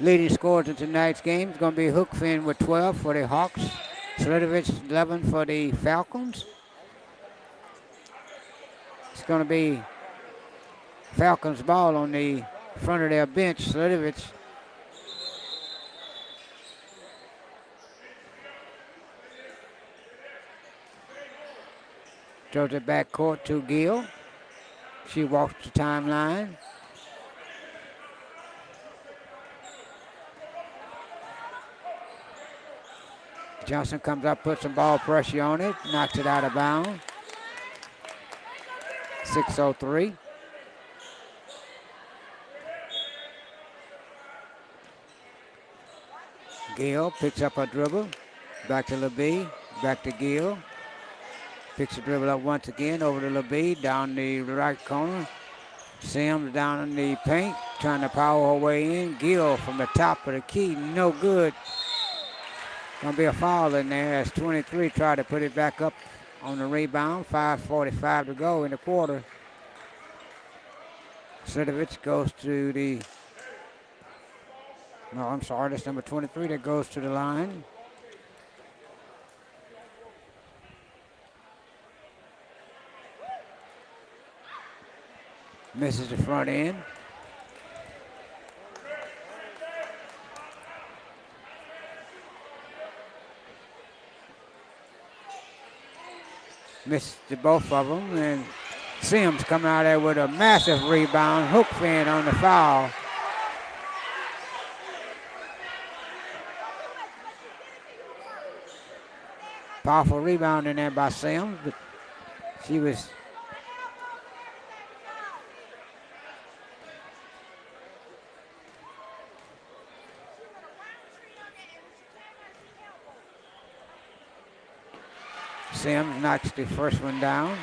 Leading scorers in tonight's game is going to be Hookfin with 12 for the Hawks. Sledovich 11 for the Falcons. It's going to be Falcons ball on the front of their bench. Sledovich throws it back court to Gill. She walks the timeline. Johnson comes up, puts some ball pressure on it, knocks it out of bounds. 6:03. Gill picks up a dribble. Back to LeBee, back to Gill. Picks the dribble up once again over to LeBee, down the right corner. Sims down in the paint, trying to power her way in. Gill from the top of the key, no good. Gonna be a foul in there as 23 tried to put it back up on the rebound. 5:45 to go in the quarter. Slidovic goes to the, no, I'm sorry, that's number 23 that goes to the line. Misses the front end. Missed both of them, and Sims coming out there with a massive rebound. Hook fin on the foul. Powerful rebound in there by Sims, but she was Sims knocks the first one down.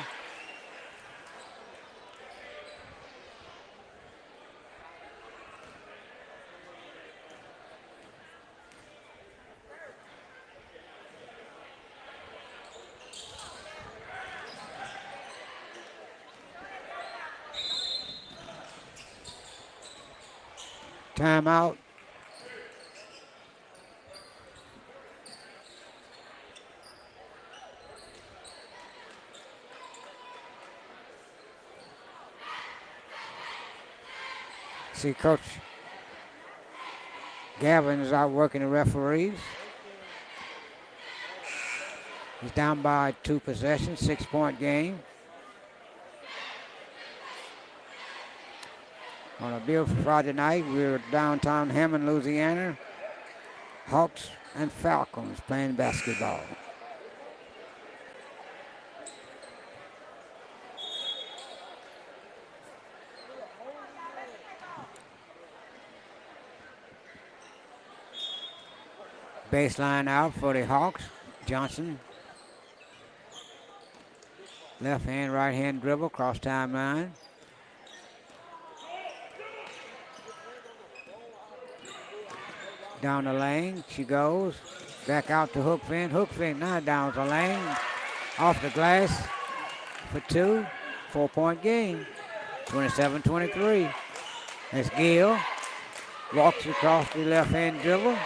Timeout. See, Coach Gavin is out working the referees. He's down by 2 possessions, 6-point game. On a beautiful Friday night, we're downtown Hammond, Louisiana. Hawks and Falcons playing basketball. Baseline out for the Hawks. Johnson. Left hand, right hand dribble, cross timeline. Down the lane, she goes. Back out to Hook fin. Hook fin now down the lane. Off the glass for 2. 4-point game. 27-23. That's Gill. Walks across the left hand dribble.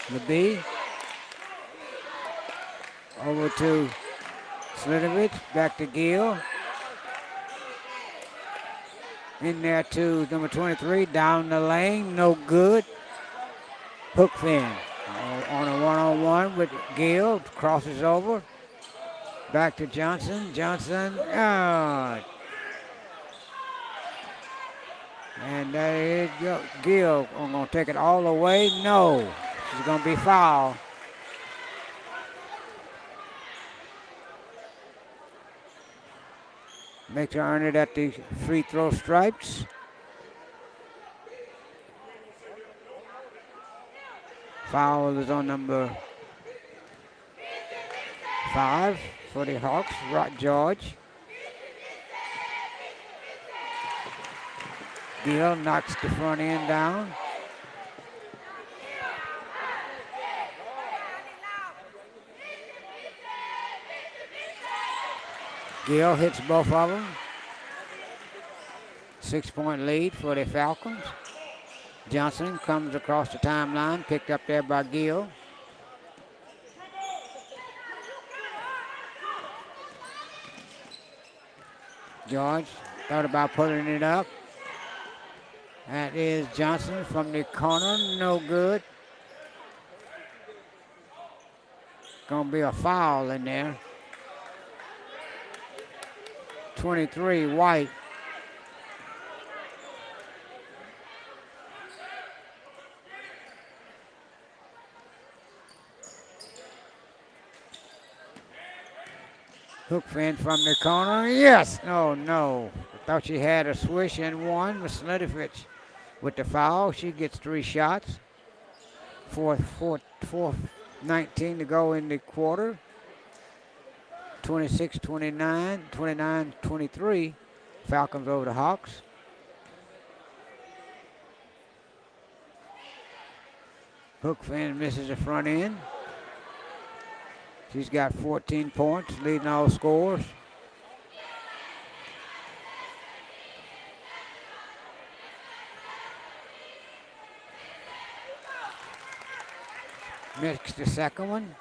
LeBee. Over to Slidovic. Back to Gill. In there to number 23, down the lane, no good. Hook fin on a one-on-one with Gill, crosses over. Back to Johnson. Johnson, and there is Gill. I'm going to take it all the way. No, she's going to be fouled. Makes her earn it at the free throw stripes. Foul is on number 5 for the Hawks, Rod George. Gill knocks the front end down. Gill hits both of them. 6-point lead for the Falcons. Johnson comes across the timeline, picked up there by Gill. George thought about putting it up. That is Johnson from the corner, no good. Gonna be a foul in there. 23, White. Hook fin from the corner, yes! Oh no, I thought she had a swish and one. Slidovic with the foul, she gets 3 shots. 4:19 to go in the quarter. 26-29, 29-23. Falcons over the Hawks. Hook fin misses the front end. She's got 14 points, leading all scores. Missed the second one.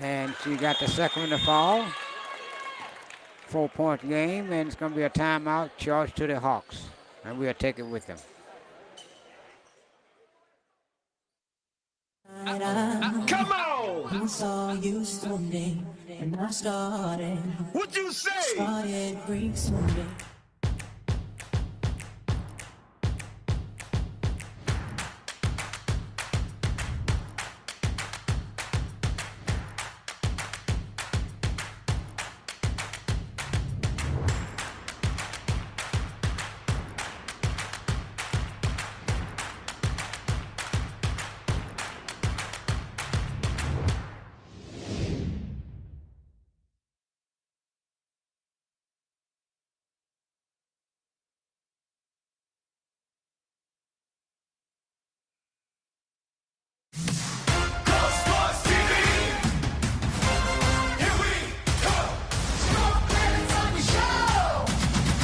And she got the second one to fall. 4-point game, and it's going to be a timeout charged to the Hawks. And we'll take it with them. Come on! I saw you swimming, and I started What you say? Greek swimming.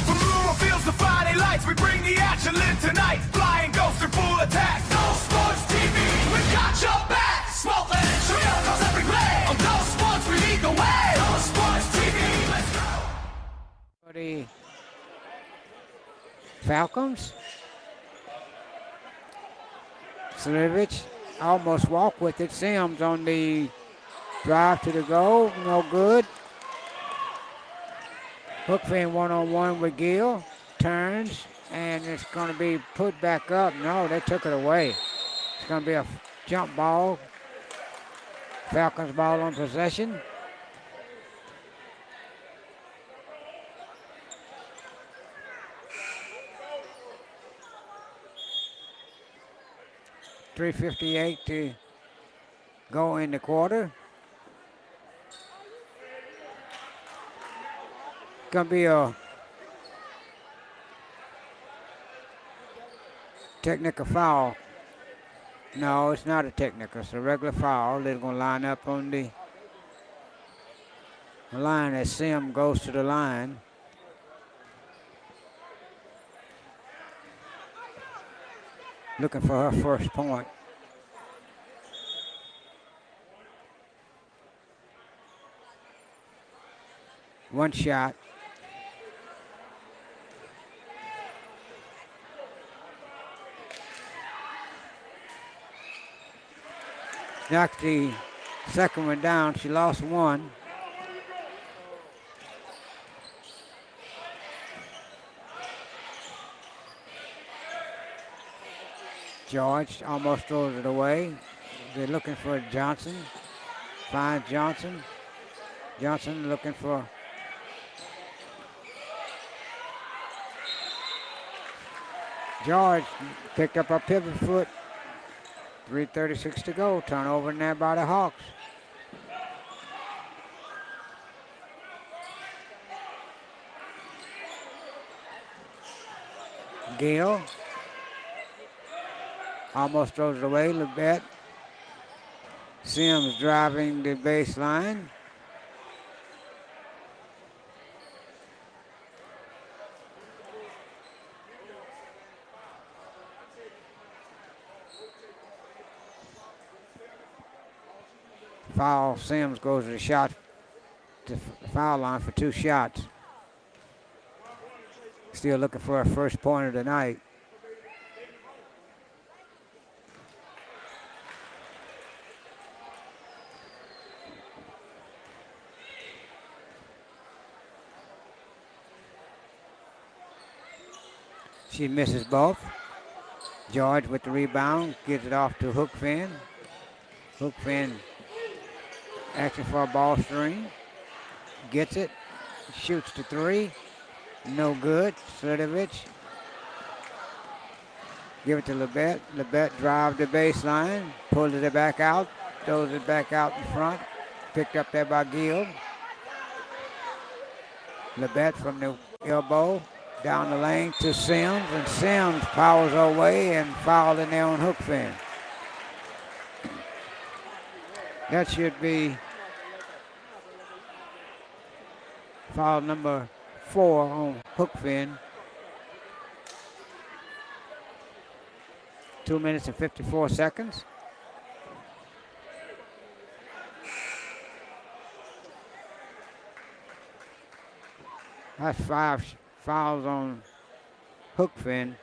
From rural fields to Friday lights, we bring the action live tonight. Flying ghosts are full attack. Ghost Sports TV, we've got your back. Smoke and trio calls every play. On Ghost Sports, we lead the way. Ghost Sports TV, let's go. For the Falcons. Slivich almost walked with it. Sims on the drive to the goal, no good. Hookfin one-on-one with Gill, turns, and it's going to be put back up. No, they took it away. It's going to be a jump ball. Falcons ball on possession. .358 to go in the quarter. Gonna be a technical foul. No, it's not a technical. It's a regular foul. They're gonna line up on the line as Sim goes to the line. Looking for her first point. One shot. Knocked the second one down. She lost one. George almost throws it away. They're looking for Johnson. Finds Johnson. Johnson looking for George. Picked up a pivot foot. 3:36 to go. Turnover in there by the Hawks. Gill almost throws it away. Lebet. Sims driving the baseline. Foul. Sims goes to the shot, to the foul line for 2 shots. Still looking for a first point of the night. She misses both. George with the rebound, gives it off to Hookfin. Hookfin asking for a ball screen. Gets it, shoots the 3. No good. Slidovich. Give it to Lebet. Lebet drive the baseline, pulls it back out, throws it back out in front. Picked up there by Gill. Lebet from the elbow. Down the lane to Sims, and Sims powers away and fouled in there on Hookfin. That should be Foul number 4 on Hookfin. 2 minutes and 54 seconds. That's 5 fouls on Hookfin.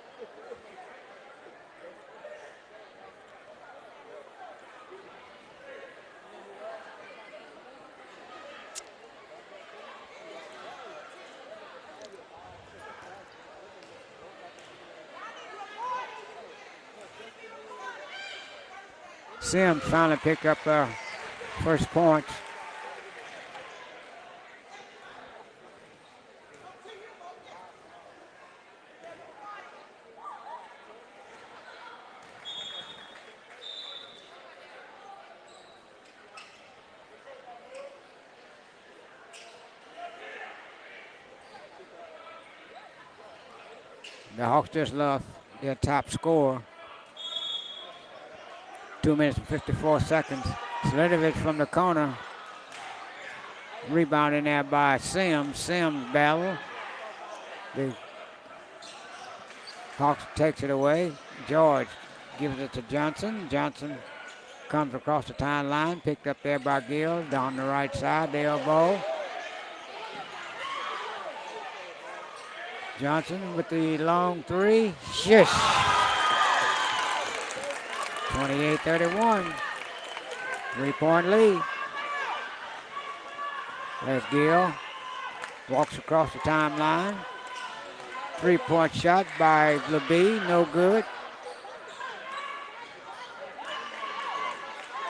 Sims finally picked up their first points. The Hawks just lost their top scorer. 2 minutes and 54 seconds. Sledovich from the corner. Rebounding there by Sims. Sims battle. The Hawks takes it away. George gives it to Johnson. Johnson comes across the timeline. Picked up there by Gill. Down the right side. The elbow. Johnson with the long three. Shush. 28-31. 3-point lead. There's Gill. Walks across the timeline. 3-point shot by LeBee. No good.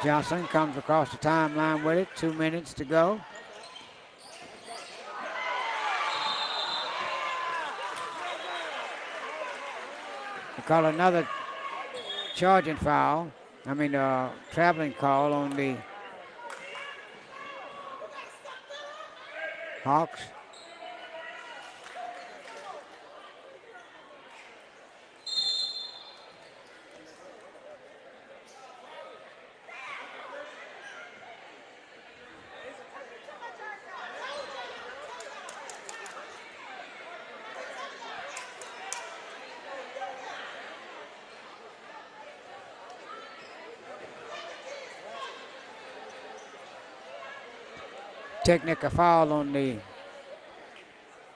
Johnson comes across the timeline with it. 2 minutes to go. They call another charging foul. Traveling call on the Hawks. Technical foul on the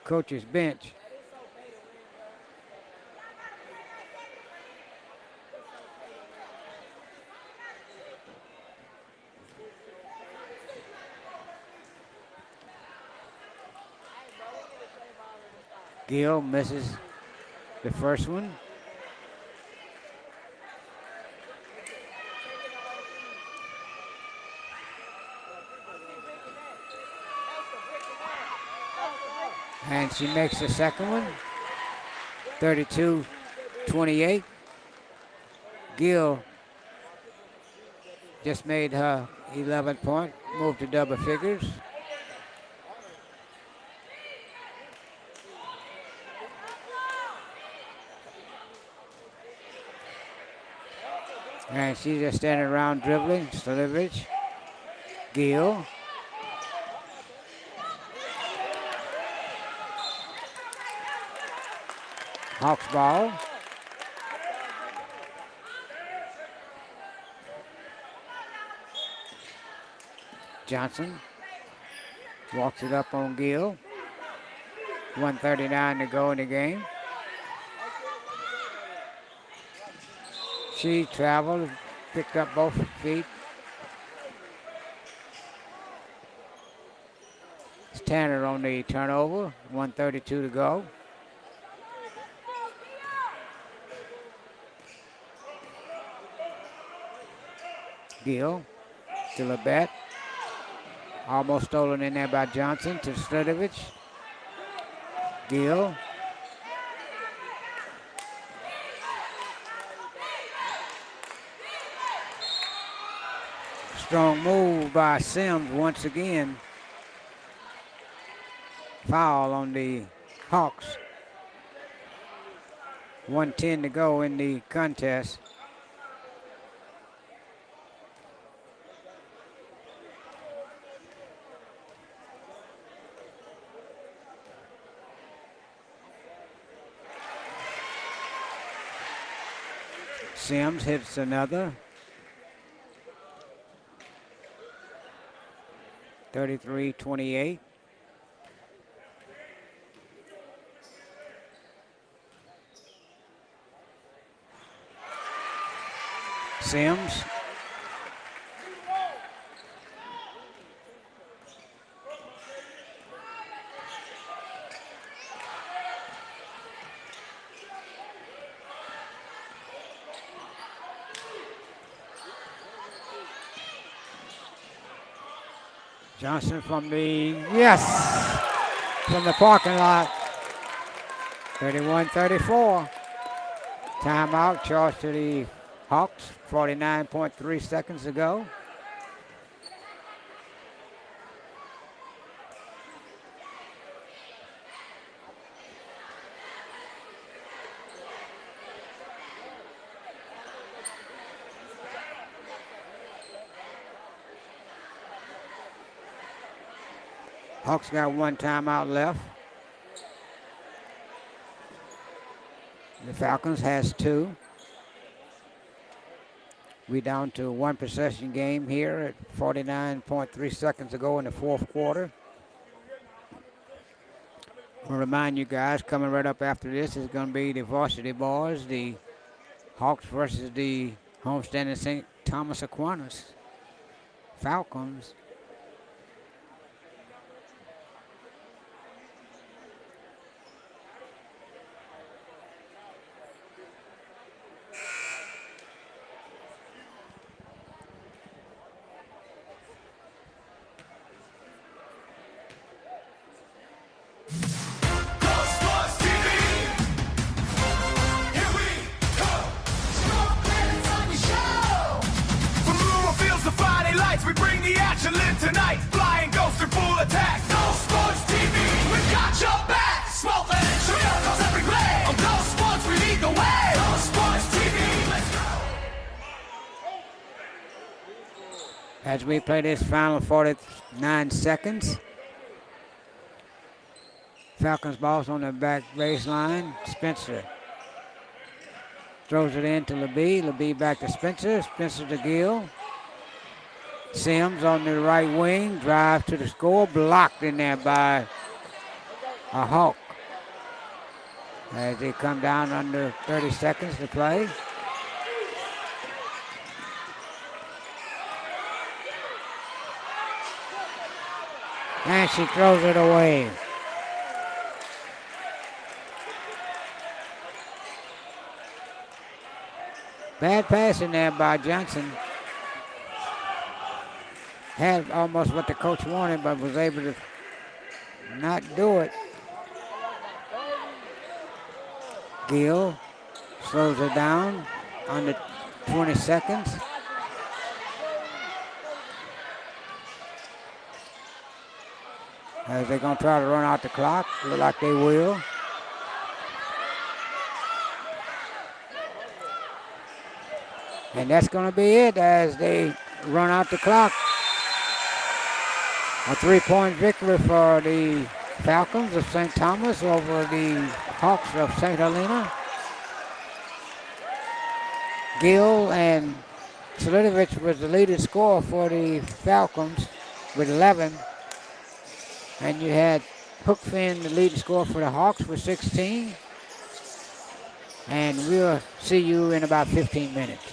coach's bench. Gill misses the first one. And she makes the second one. 32-28. Gill just made her 11th point, moved to double figures. And she's just standing around dribbling. Sledovich. Gill. Hawks ball. Johnson walks it up on Gill. 1:39 to go in the game. She traveled, picked up both feet. It's Tanner on the turnover. 1:32 to go. Gill, still a bet. Almost stolen in there by Johnson to Sledovich. Gill. Strong move by Sims once again. Foul on the Hawks. 1:10 to go in the contest. Sims hits another. 33-28. Sims. Johnson from the, yes, from the parking lot. 31-34. Timeout charged to the Hawks. 49.3 seconds to go. Hawks got one timeout left. The Falcons has two. We down to one possession game here at 49.3 seconds to go in the fourth quarter. I'll remind you guys, coming right up after this is going to be the varsity boys, the Hawks versus the homestanding St. Thomas Aquinas Falcons. Go Sports TV! Here we go! Sport planets on your show! From rural fields to Friday lights, we bring the action live tonight. Flying ghosts in full attack. Go Sports TV! We've got your back! Sport planets, miracles every play! On Go Sports, we lead the way! Go Sports TV! Let's go! As we play this final 49 seconds. Falcons ball's on the back baseline. Spencer throws it in to LeBee. LeBee back to Spencer. Spencer to Gill. Sims on the right wing. Drive to the score. Blocked in there by a Hawk. As they come down under 30 seconds to play. And she throws it away. Bad passing there by Johnson. Had almost what the coach wanted, but was able to not do it. Gill slows it down under 20 seconds. As they're going to try to run out the clock. Look like they will. And that's going to be it as they run out the clock. A 3-point victory for the Falcons of St. Thomas over the Hawks of St. Helena. Gill and Slitovich was the leading scorer for the Falcons with 11. And you had Hookfin, the leading scorer for the Hawks, with 16. And we'll see you in about 15 minutes.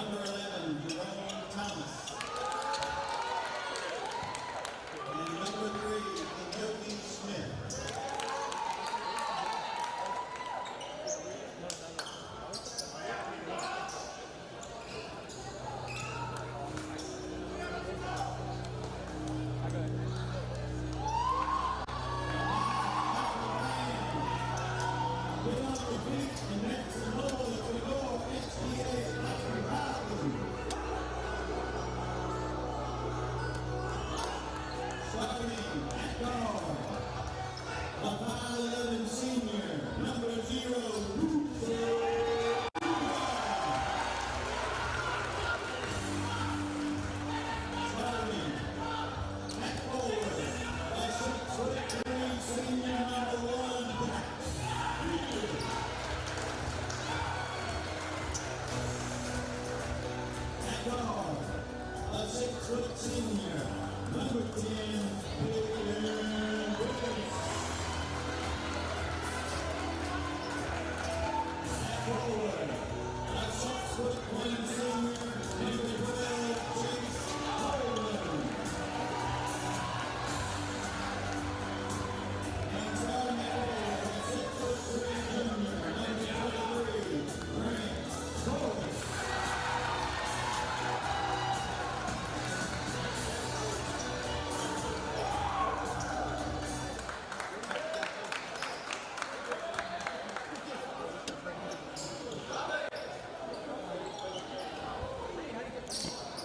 number 11, Jerome Thomas. And number 3, Yogi Smith.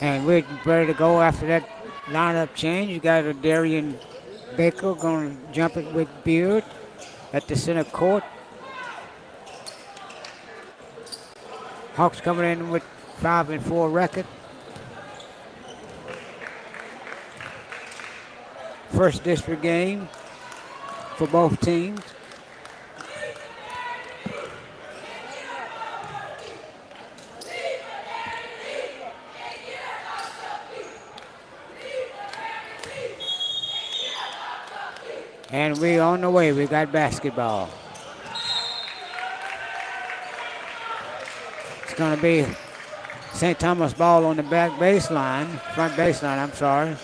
And we're ready to go after that lineup change. You got a Darian Baker going to jump it with Beard at the center court. Hawks coming in with 5-4 record. First district game for both teams. And we're on the way. We got basketball. It's going to be St. Thomas ball on the front baseline, I'm sorry.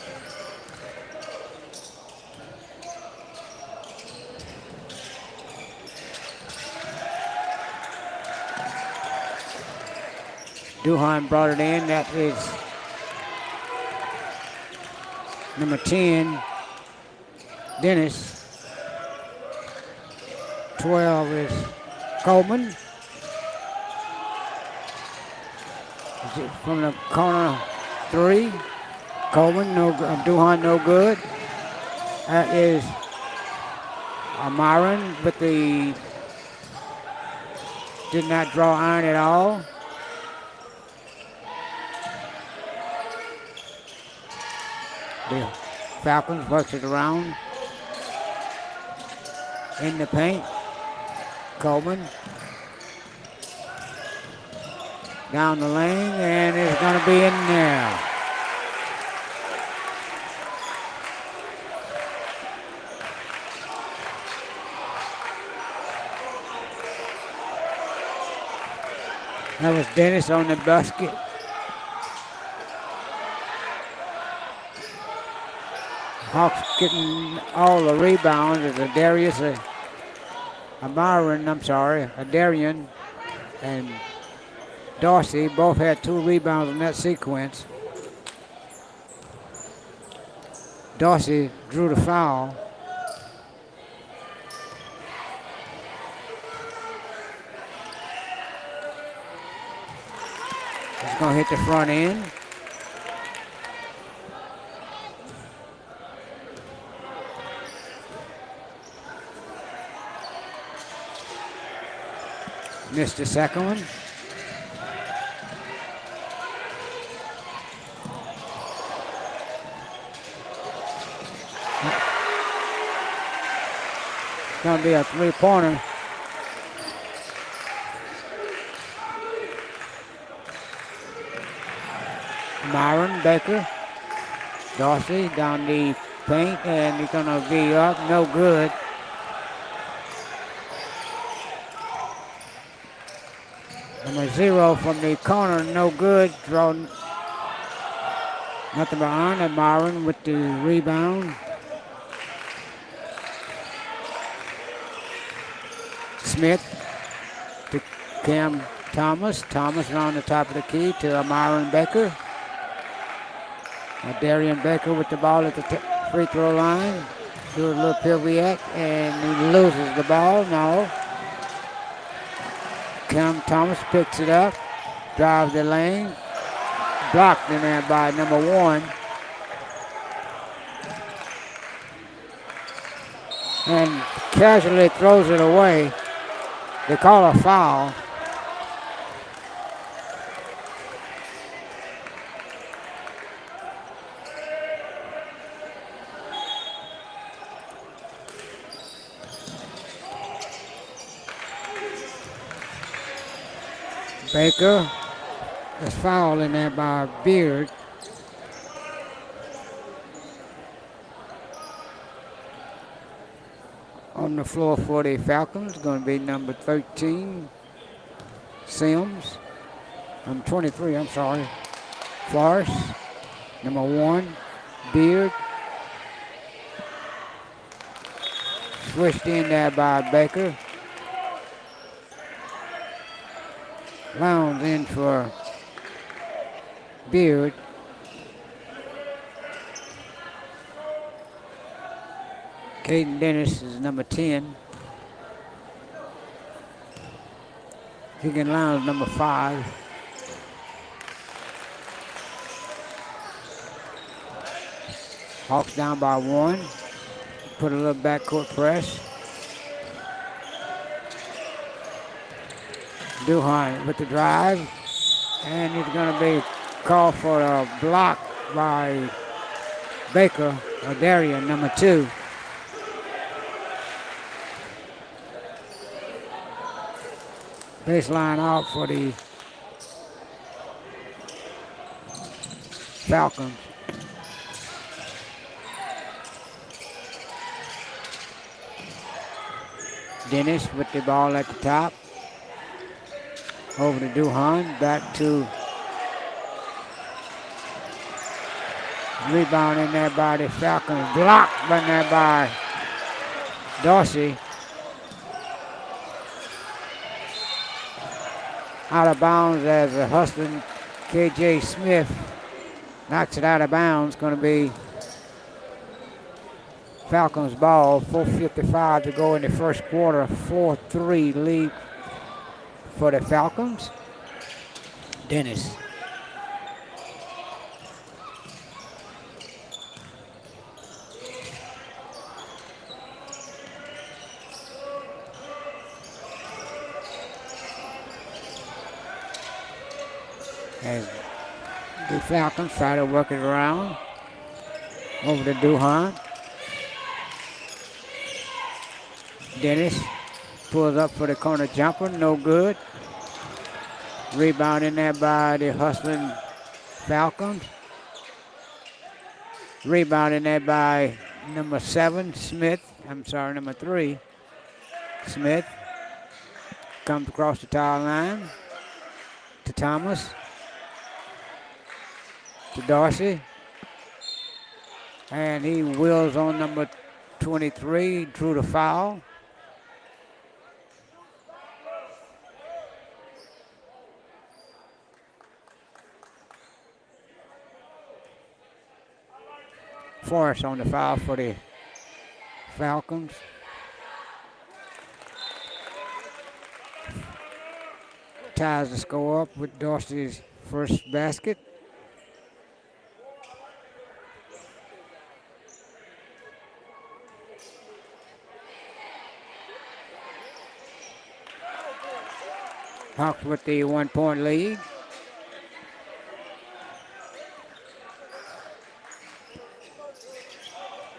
Duhan brought it in. That is number 10, Dennis. 12 is Coleman. From the corner, 3. Coleman, Duhan, no good. That is Myron, but did not draw iron at all. The Falcons works it around in the paint. Coleman down the lane, and it's going to be in there. That was Dennis on the basket. Hawks getting all the rebounds. It's a Darian and Dorsey both had 2 rebounds in that sequence. Dorsey drew the foul. It's going to hit the front end. Missed the second one. It's going to be a 3-pointer. Myron Baker. Dorsey down the paint, and he's going to be up. No good. Number 0 from the corner, no good. Draw nothing behind it. Myron with the rebound. Smith to Cam Thomas. Thomas around the top of the key to Myron Baker. Darian Baker with the ball at the free throw line. Do a little pirouette and he loses the ball. No. Cam Thomas picks it up. Drives the lane. Blocked in there by number 1. And casually throws it away. They call a foul. Baker is fouled in there by Beard. On the floor for the Falcons, going to be number 13, Sims. 23, I'm sorry. Forrest. Number 1, Beard. Switched in there by Baker. Lowndes in for Beard. Caden Dennis is number 10. Keegan Lowndes number 5. Hawks down by 1. Put a little backcourt press. Duhan with the drive. And he's going to be called for a block by Baker, or Darian, number 2. Baseline out for the Falcons. Dennis with the ball at the top. Over to Duhan, back to rebound in there by the Falcons. Blocked in there by Dorsey. Out of bounds as a hustling KJ Smith knocks it out of bounds. Going to be Falcons ball. 4:55 to go in the first quarter. 4-3 lead for the Falcons. Dennis. As the Falcons try to work it around. Over to Duhan. Dennis pulls up for the corner jumper, no good. Rebound in there by the hustling Falcons. Rebound in there by number 7, Smith. I'm sorry, number 3, Smith. Comes across the tile line to Thomas. To Dorsey. And he wheels on number 23, drew the foul. Forrest on the foul for the Falcons. Ties the score up with Dorsey's first basket. Hawks with the 1-point lead.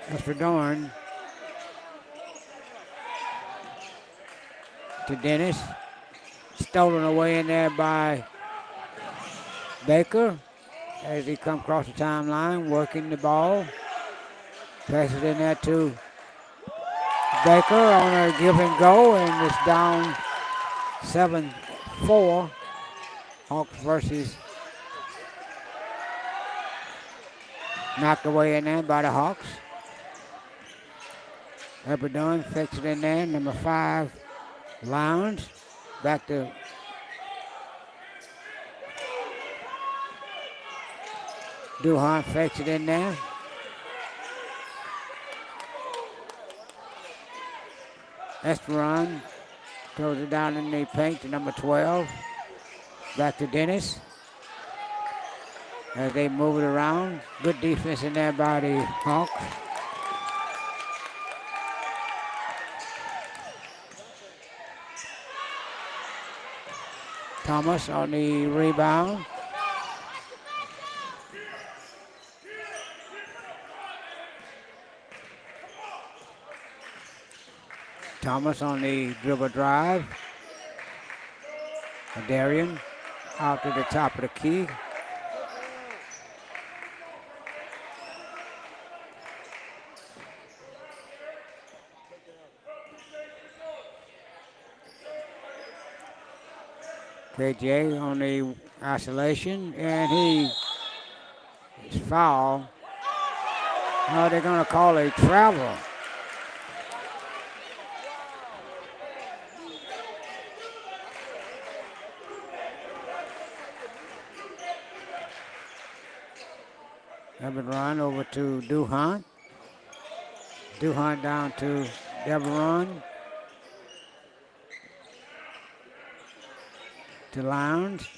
That's for Dorn. To Dennis. Stolen away in there by Baker as he comes across the timeline, working the ball. Passes in there to Baker on a give and go, and it's down 7-4 Hawks versus knocked away in there by the Hawks. Eberdon fixed it in there. Number 5, Lounge. Back to Duhan, fixed it in there. Esperon throws it down in the paint to number 12. Back to Dennis. As they move it around. Good defense in there by the Hawks. Thomas on the rebound. Thomas on the dribble drive. Darian out to the top of the key. KJ on the isolation, and he is fouled. Oh, they're going to call a travel. Deveron over to Duhan. Duhan down to Deveron. To Lounge.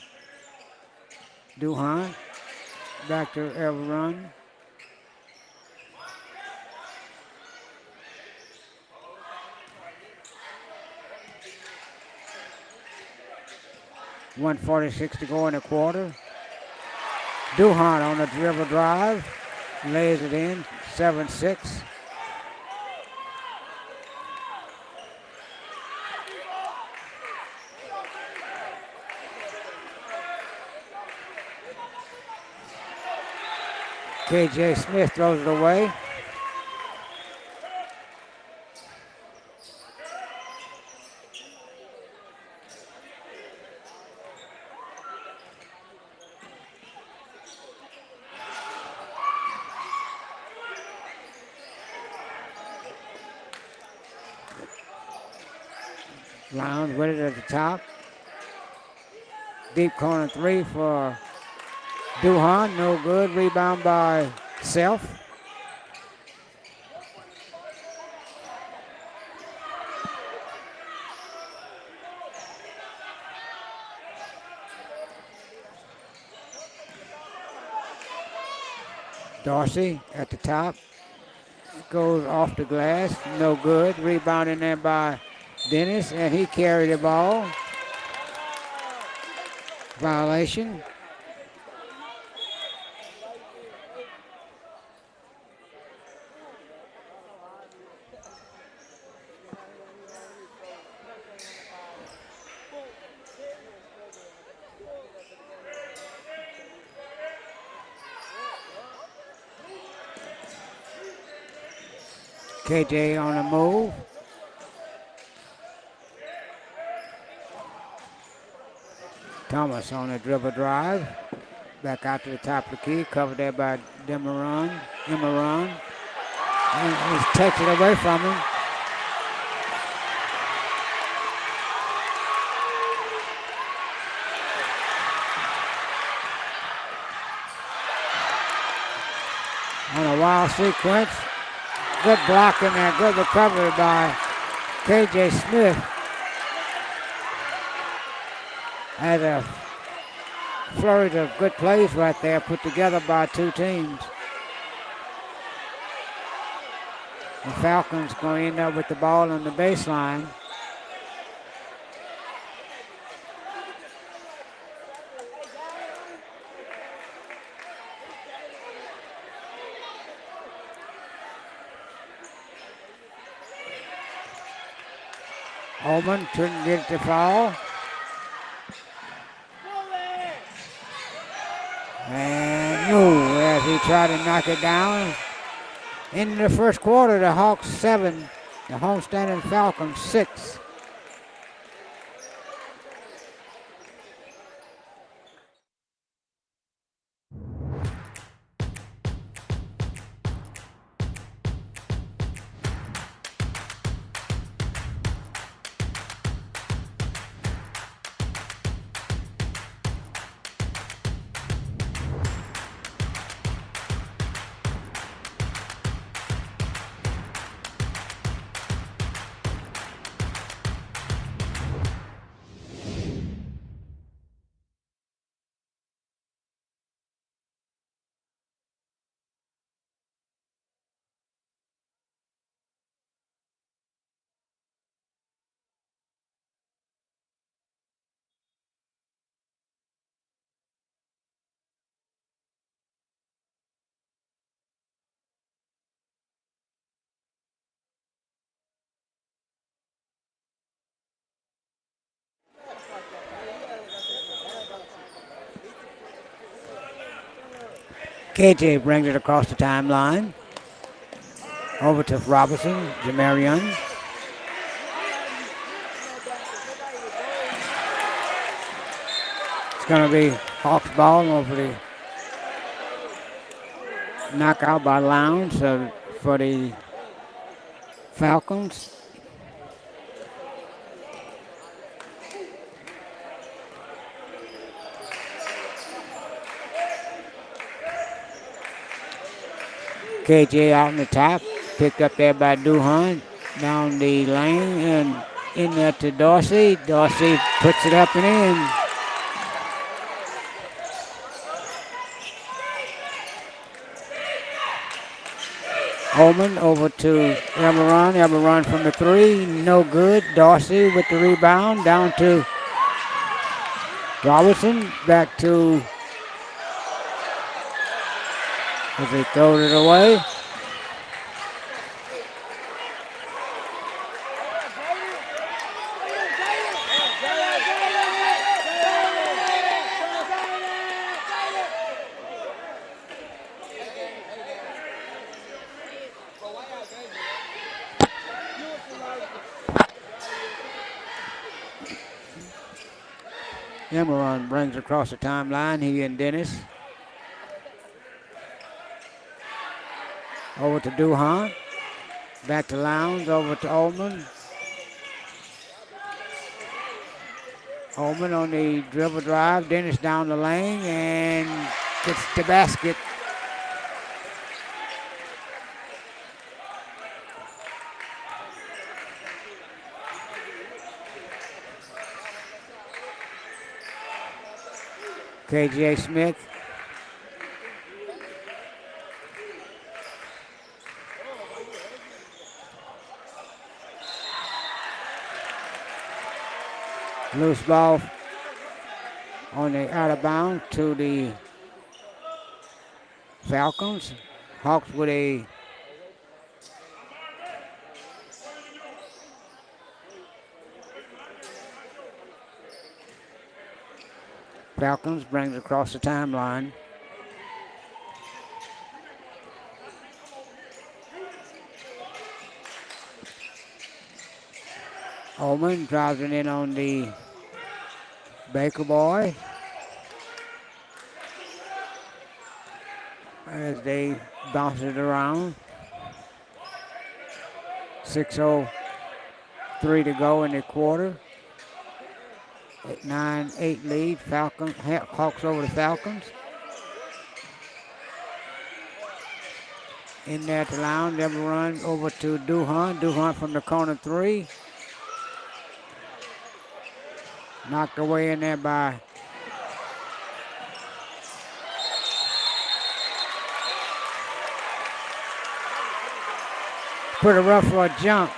Duhan. Back to Deveron. .146 to go in the quarter. Duhan on the dribble drive, lays it in, 7-6. KJ Smith throws it away. Lounge with it at the top. Deep corner 3 for Duhan, no good. Rebound by Self. Dorsey at the top. Goes off the glass, no good. Rebound in there by Dennis, and he carried the ball. Violation. KJ on the move. Thomas on the dribble drive. Back out to the top of the key. Covered there by Demeron. And he takes it away from him. On a wild sequence. Good block in there. Good recovery by KJ Smith. Had a flurry of good plays right there put together by two teams. The Falcons going to end up with the ball on the baseline. Holman couldn't get it to fall. And as he tried to knock it down. In the first quarter, the Hawks 7, the homestanding Falcons 6. KJ brings it across the timeline. Over to Robinson, Jamarion. It's going to be Hawks ball over the knockout by Lowndes for the Falcons. KJ out on the top, picked up there by Duhan, down the lane and in there to Dorsey. Dorsey puts it up and in. Holman over to Eberron. Eberron from the three, no good. Dorsey with the rebound, down to Robertson, back to, as they throw it away. Emerson brings across the timeline. He and Dennis. Over to Duhan. Back to Lowndes. Over to Ullman. Ullman on the dribble drive. Dennis down the lane and gets the basket. KJ Smith. Loose ball on the out of bounds to the Falcons. Hawks with a Falcons brings across the timeline. Ullman drives it in on the Baker boy as they bounce it around. 6:03 to go in the quarter. 9-8 lead. Falcons, Hawks over the Falcons. In there to Lowndes, never run over to Duhan. Duhan from the corner three. Knocked away in there by pretty rough for a jump.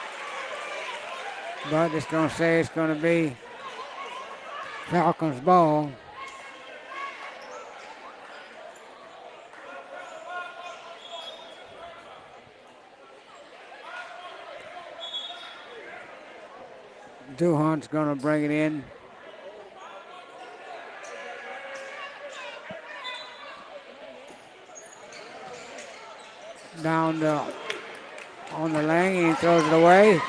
But it's going to say it's going to be Falcons ball. Duhan's going to bring it in. Down on the lane, he throws it away.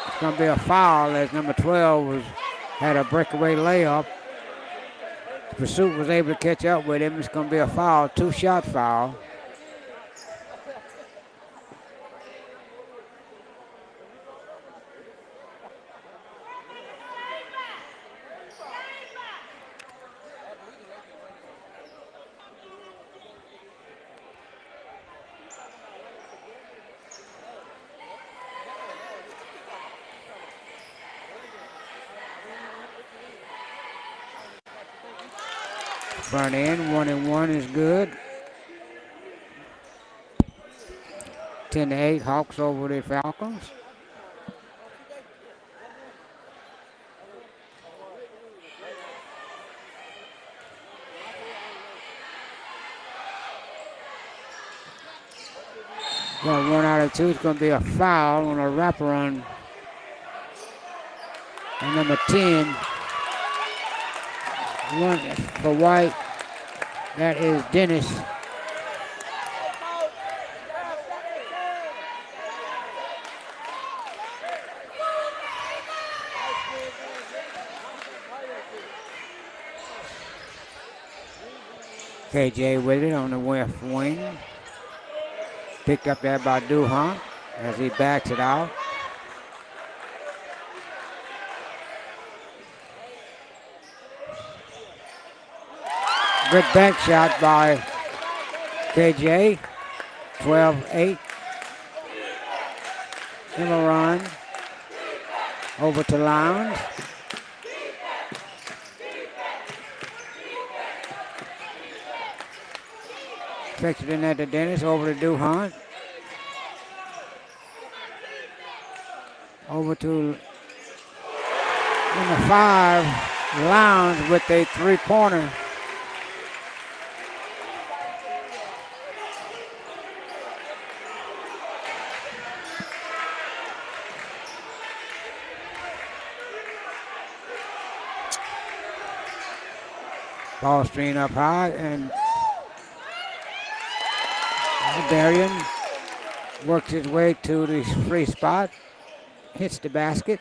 It's going to be a foul as number 12 had a breakaway layup. The pursuit was able to catch up with him. It's going to be a foul, two-shot foul. Front end, 1-1 is good. 10-8, Hawks over the Falcons. Well, 1 out of 2 is going to be a foul on a wraparound. And number 10. One for White, That is Dennis. KJ with it on the left wing. Picked up there by Duhon as he backs it out. Good bank shot by KJ. 12-8. In a run. Over to Lowndes. Fixed it in there to Dennis. Over to Duhon. Over to number 5, Lowndes with a three-pointer. Ball screen up high, and Darian works his way to the free spot, hits the basket.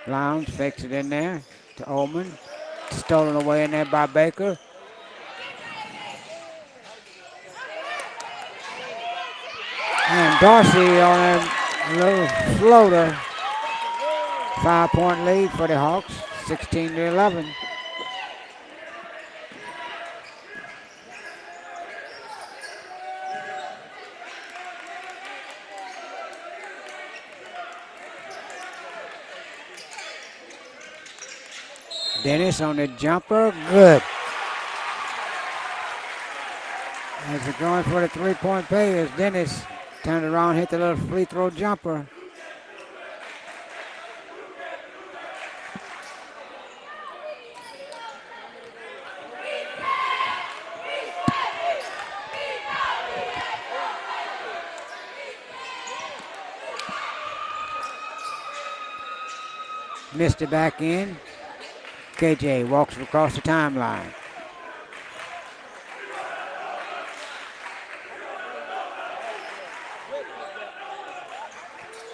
Lowndes fakes it in there to Ullman. Stolen away in there by Baker. And Dorsey on a little floater. 5-point lead for the Hawks, 16-11. Dennis on the jumper, good. As they're going for the three-point play, as Dennis turned around, hit the little free throw jumper. Missed it back in. KJ walks across the timeline.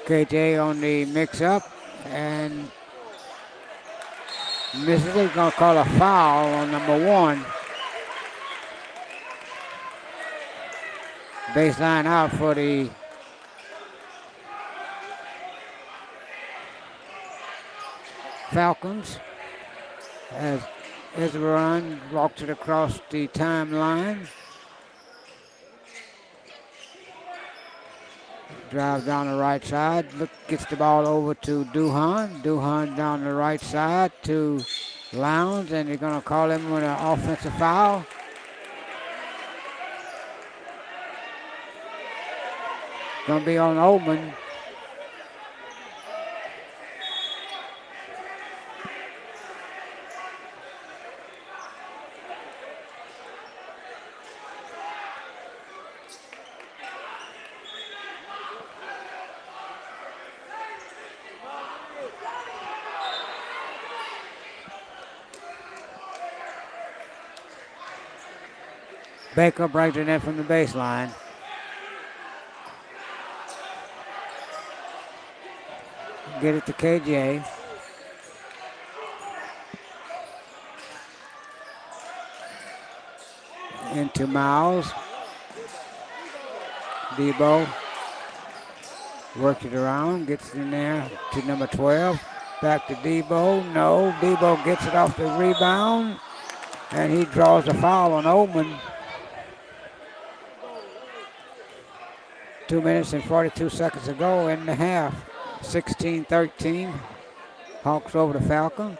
KJ on the mix-up and misses it. Going to call a foul on number 1. Baseline out for the Falcons. As Isbaran walks it across the timeline. Drives down the right side. Gets the ball over to Duhon. Duhon down the right side to Lowndes, and they're going to call him with an offensive foul. Going to be on Ullman. Baker brings it in from the baseline. Get it to KJ. Into Miles. Debo works it around, gets in there to number 12. Back to Debo. No, Debo gets it off the rebound, and he draws a foul on Ullman. 2 minutes and 42 seconds to go in the half. 16-13. Hawks over the Falcons.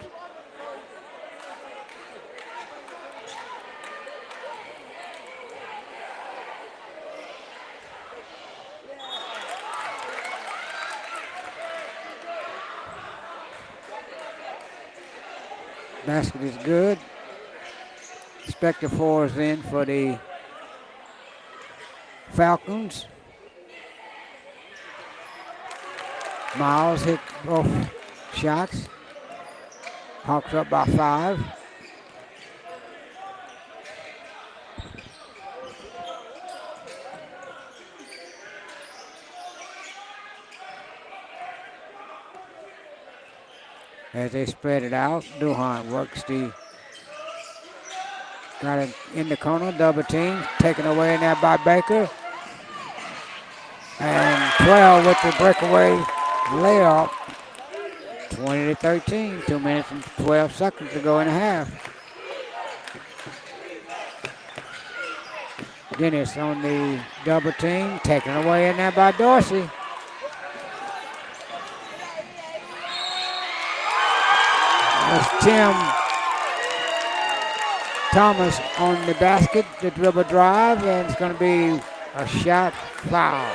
Basket is good. Spectre 4 is in for the Falcons. Miles hit both shots. Hawks up by 5. As they spread it out, Duhan works got it in the corner, double team, taken away in there by Baker. And 12 with the breakaway layup. 20-13, 2 minutes and 12 seconds to go in the half. Dennis on the double team, taken away in there by Dorsey. That's Tim Thomas on the basket, the dribble drive, and it's going to be a shot foul.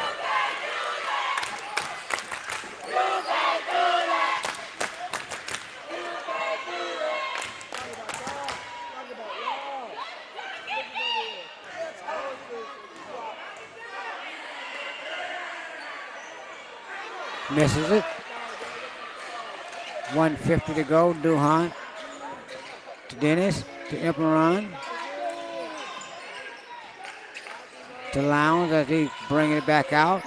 Misses it. 1:50 to go. Duhan to Dennis, to Imperon, to Lowndes as he's bringing it back out.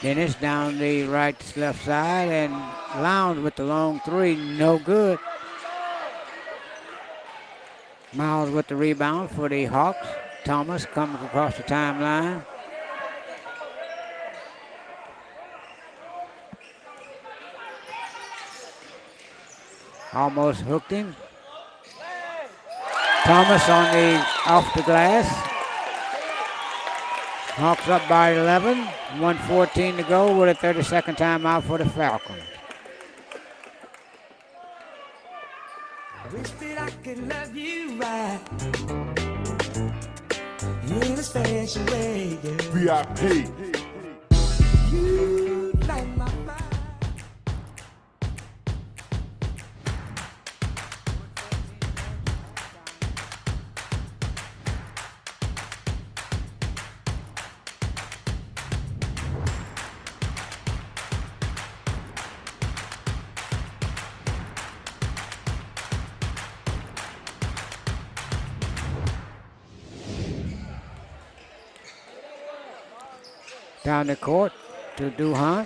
Dennis down the left side, and Lowndes with the long three, no good. Miles with the rebound for the Hawks. Thomas comes across the timeline. Almost hooked him. Thomas off the glass. Hawks up by 11. 1:14 to go with a 30-second timeout for the Falcons. Wish that I could love you right in a special way, yeah. VIP. You light my fire. Down the court to Duhan.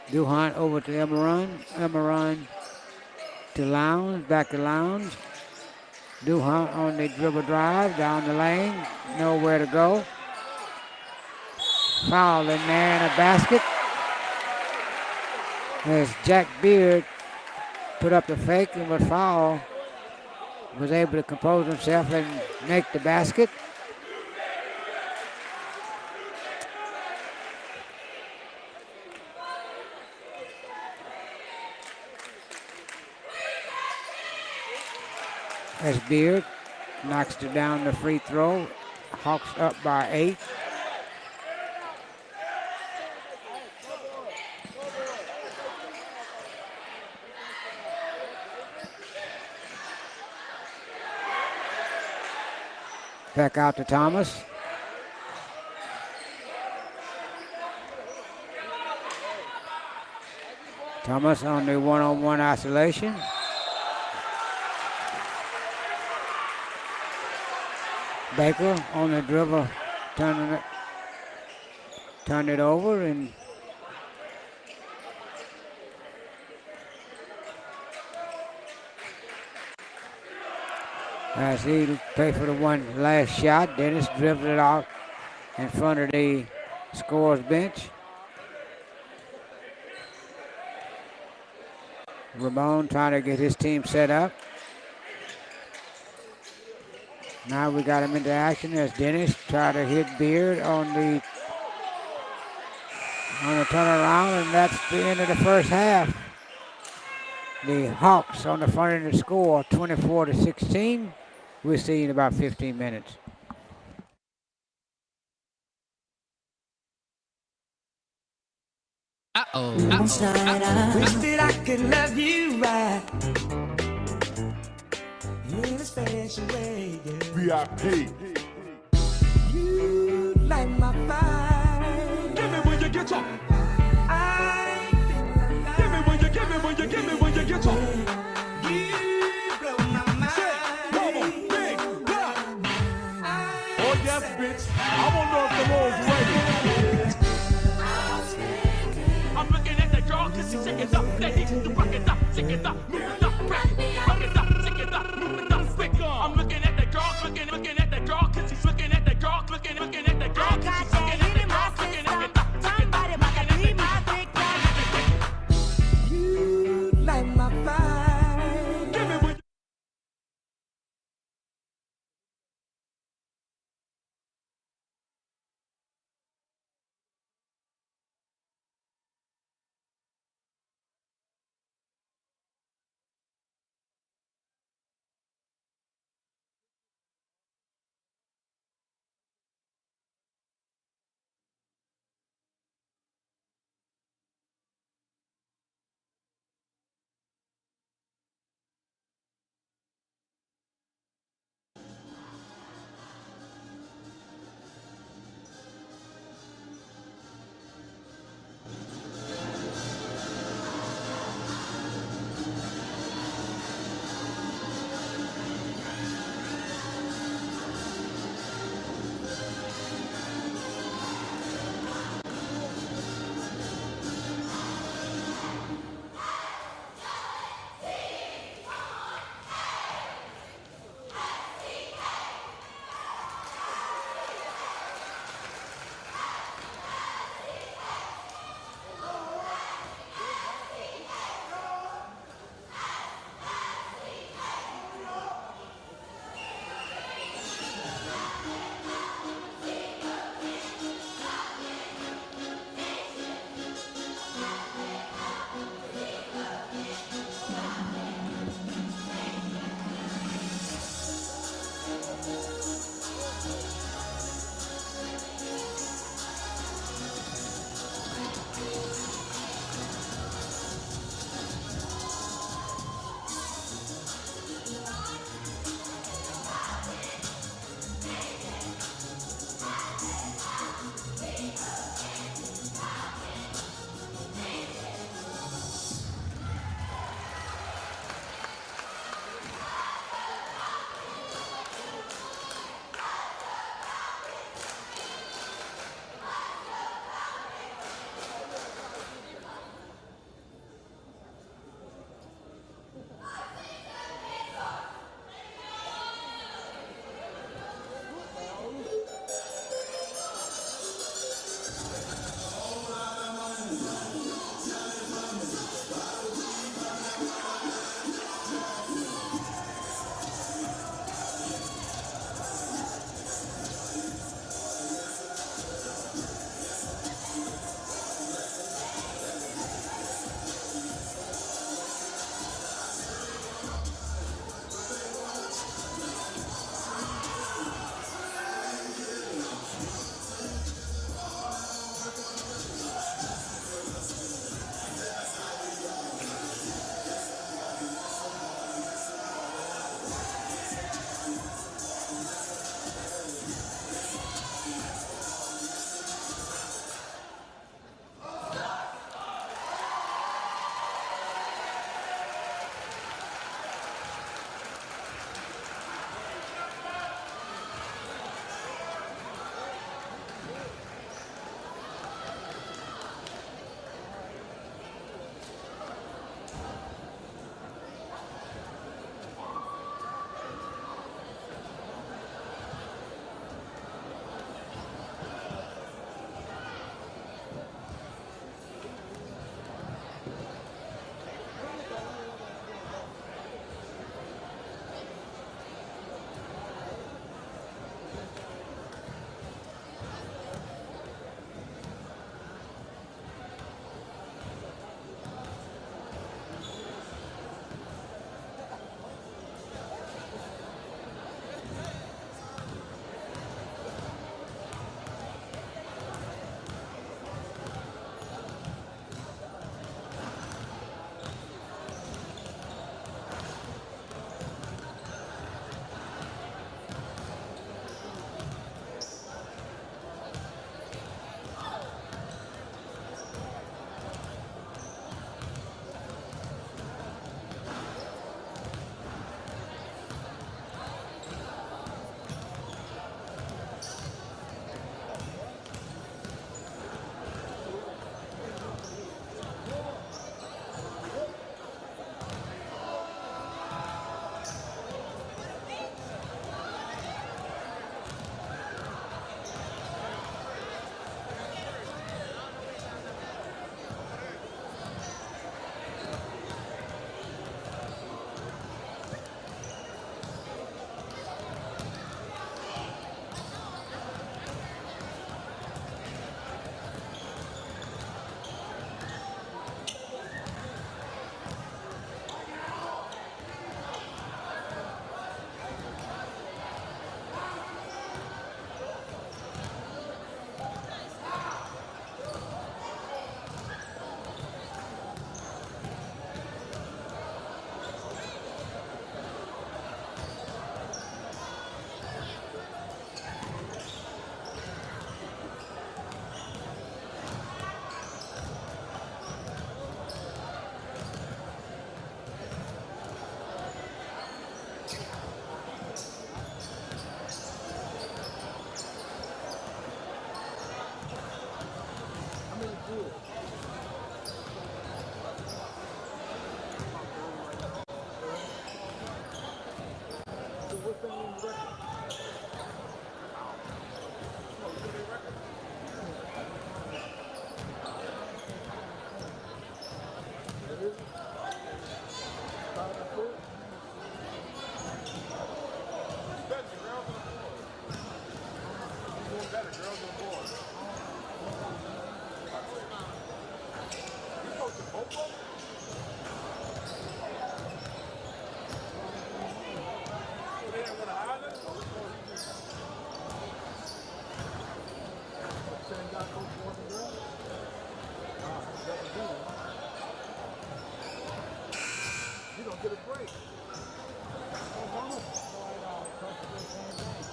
Duhan over to Emeron. Emeron to Lowndes, back to Lowndes. Duhan on the dribble drive, down the lane, nowhere to go. Foul in there in a basket. As Jack Beard put up the fake and was fouled, was able to compose himself and make the basket. As Beard knocks it down the free throw. Hawks up by 8. Back out to Thomas. Thomas on the one-on-one isolation. Baker on the dribble, turn it over, and as he paid for the one last shot, Dennis dribbled it out in front of the scorer's bench. Ramon trying to get his team set up. Now we got him into action as Dennis tried to hit Beard on the turnaround, and that's the end of the first half. The Hawks on the front end of the score, 24-16. We'll see you in about 15 minutes. Wish that I could love you right in a special way, yeah. VIP. I won't know if the roll's ready. I'm looking at the girl cause she's shaking up, steady, you rock it up, shake it up, move it up, rock it up, shake it up, move it up, quick on. I'm looking at the girl, looking at the girl cause she's looking at the girl, looking at the girl, cause she's looking at the girl, looking at the girl. Somebody about to be my big one. You light my fire. Give me what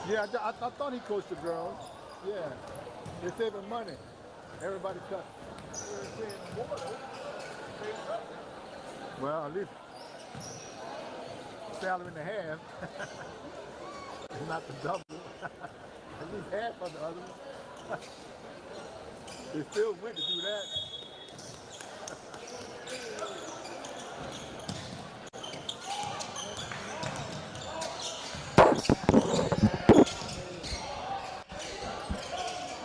Yeah, I thought he coached the girls. Yeah, they're saving money. Everybody cut. Well, at least salary and a half. It's not the double. At least half of the other one. They still went to do that.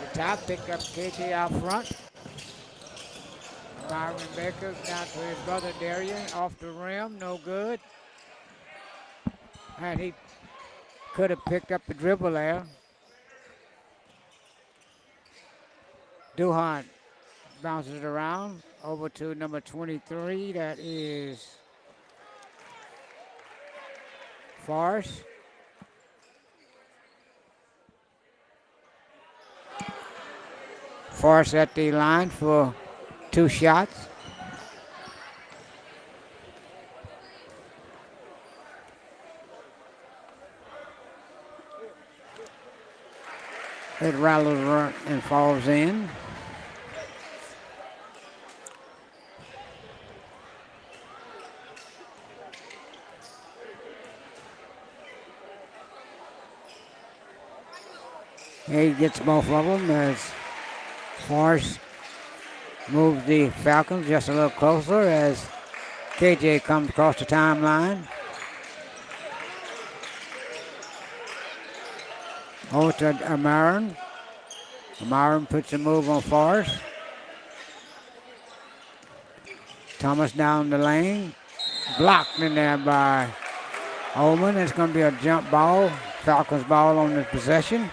The top pick up KJ out front. Byron Baker down to his brother Darian, off the rim, no good. And he could have picked up the dribble there. Duhan bounces it around over to number 23, that is Forrest. Forrest at the line for 2 shots. It rattles and falls in. He gets both of them as Forrest moves the Falcons just a little closer as KJ comes across the timeline. Over to Amaran. Amaran puts a move on Forrest. Thomas down the lane. Blocked in there by Ullman. It's going to be a jump ball. Falcons ball on the possession.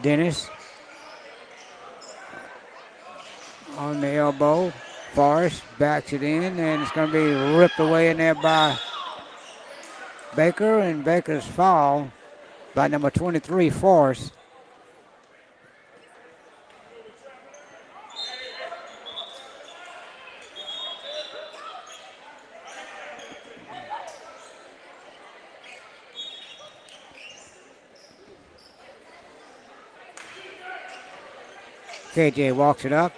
Dennis on the elbow. Forrest backs it in, and it's going to be ripped away in there by Baker, and Baker's foul by number 23, Forrest. KJ walks it up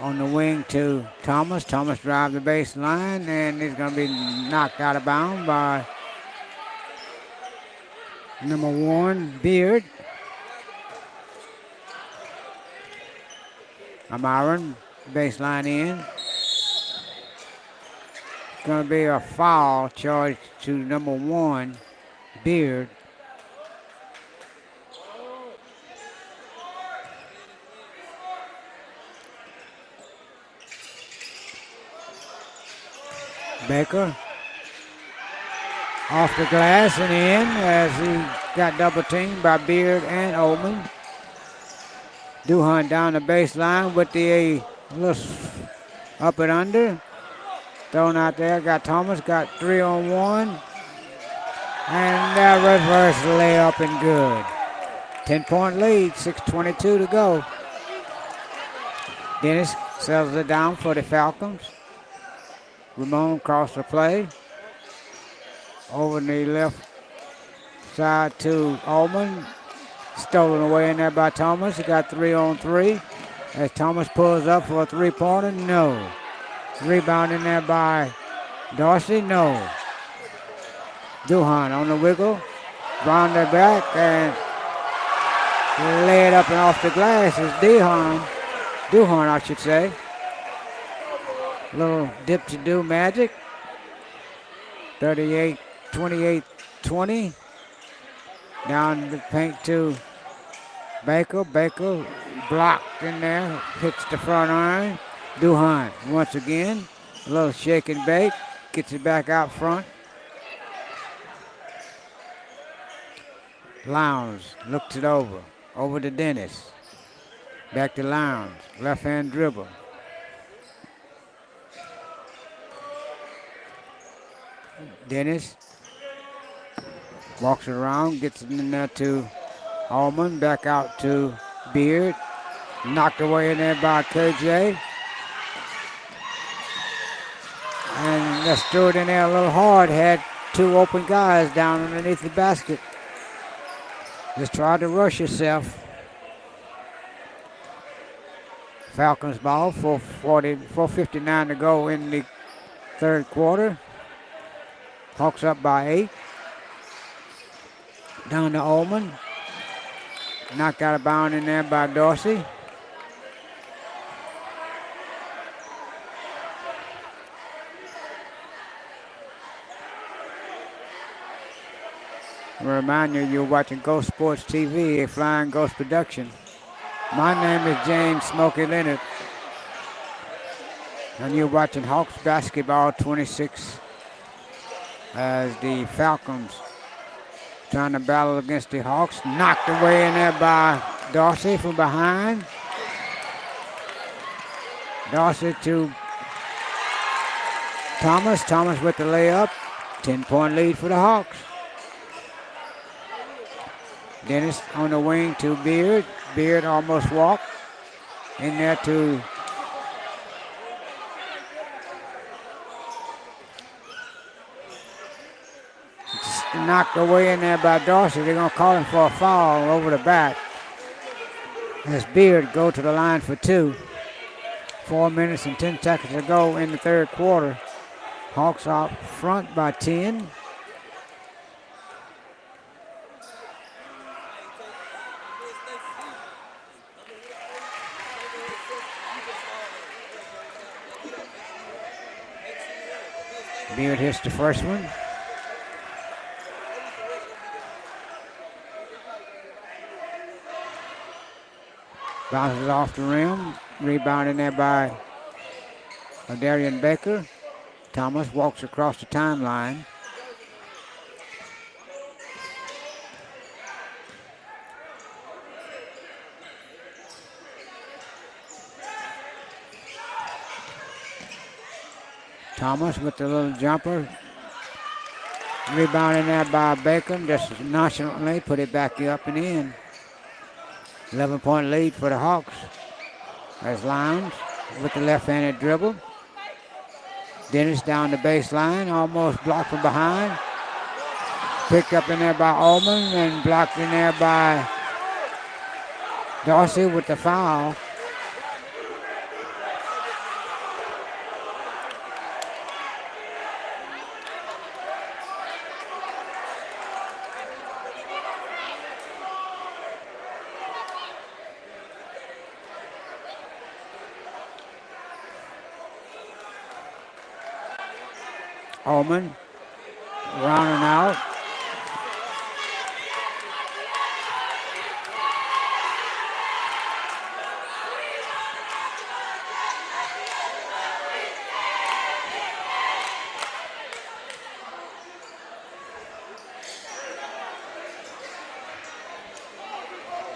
on the wing to Thomas. Thomas drives the baseline, and he's going to be knocked out of bounds by number 1, Beard. Amaran, baseline in. It's going to be a foul charged to number 1, Beard. Baker off the glass and in as he got double teamed by Beard and Ullman. Duhan down the baseline with the little up and under. Thrown out there, got Thomas, got 3-on-1. And that reverse layup and good. 10-point lead, 6:22 to go. Dennis settles it down for the Falcons. Ramon across the play. Over the left side to Ullman. Stolen away in there by Thomas. He got 3-on-3. As Thomas pulls up for a three-pointer, no. Rebound in there by Dorsey, no. Duhan on the wiggle. Round it back and lay it up and off the glass is Duhan, I should say. Little dip to do magic. 28-20. Down the paint to Baker. Baker blocked in there. Hits the front iron. Duhan once again, a little shake and bake, gets it back out front. Lowndes looks it over to Dennis. Back to Lowndes, left hand dribble. Dennis walks around, gets it in there to Allman, back out to Beard. Knocked away in there by KJ. And just threw it in there a little hard. Had two open guys down underneath the basket. Just tried to rush yourself. Falcons ball, 4:59 to go in the third quarter. Hawks up by 8. Down to Ullman. Knocked out of bounds in there by Dorsey. I remind you, you're watching Ghost Sports TV, a Flying Ghost production. My name is James Smokey Leonard. And you're watching Hawks basketball 26 as the Falcons trying to battle against the Hawks. Knocked away in there by Dorsey from behind. Dorsey to Thomas. Thomas with the layup. 10-point lead for the Hawks. Dennis on the wing to Beard. Beard almost walked. In there to knocked away in there by Dorsey. They're going to call him for a foul over the back. As Beard go to the line for 2. 4 minutes and 10 seconds to go in the third quarter. Hawks out front by 10. Beard hits the first one. Bounces off the rim. Rebounded there by Darian Baker. Thomas walks across the timeline. Thomas with the little jumper. Rebounded there by Baker. Just nonchalantly put it back up and in. 11-point lead for the Hawks. There's Lowndes with the left-handed dribble. Dennis down the baseline, almost blocked from behind. Picked up in there by Ullman and blocked in there by Dorsey with the foul. Ullman, round and out.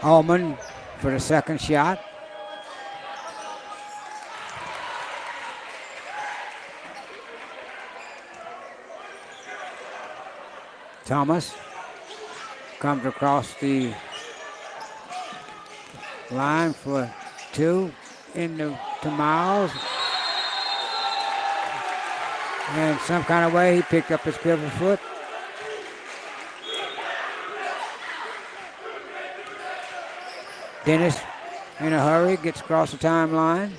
Ullman for the second shot. Thomas comes across the line for 2 to Miles. And some kind of way he picked up his pivot foot. Dennis in a hurry gets across the timeline.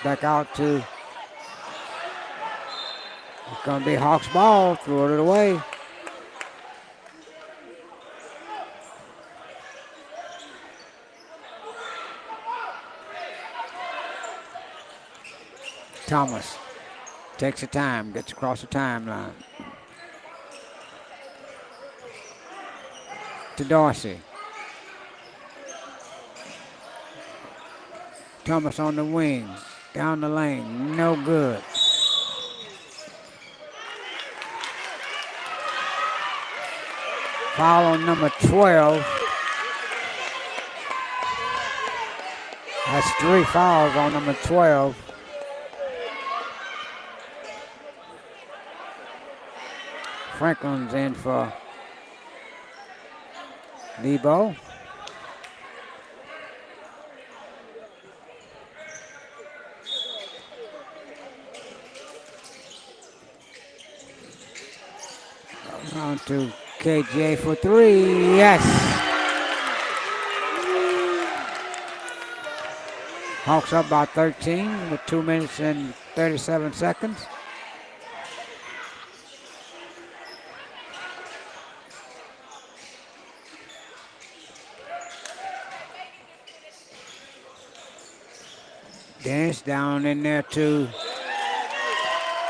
Back out to it's going to be Hawks ball. Threw it away. Thomas takes the time, gets across the timeline. To Dorsey. Thomas on the wing. Down the lane. No good. Foul on number 12. That's 3 fouls on number 12. Franklin's in for Lebo. On to KJ for 3. Yes. Hawks up by 13 with 2 minutes and 37 seconds. Dennis down in there to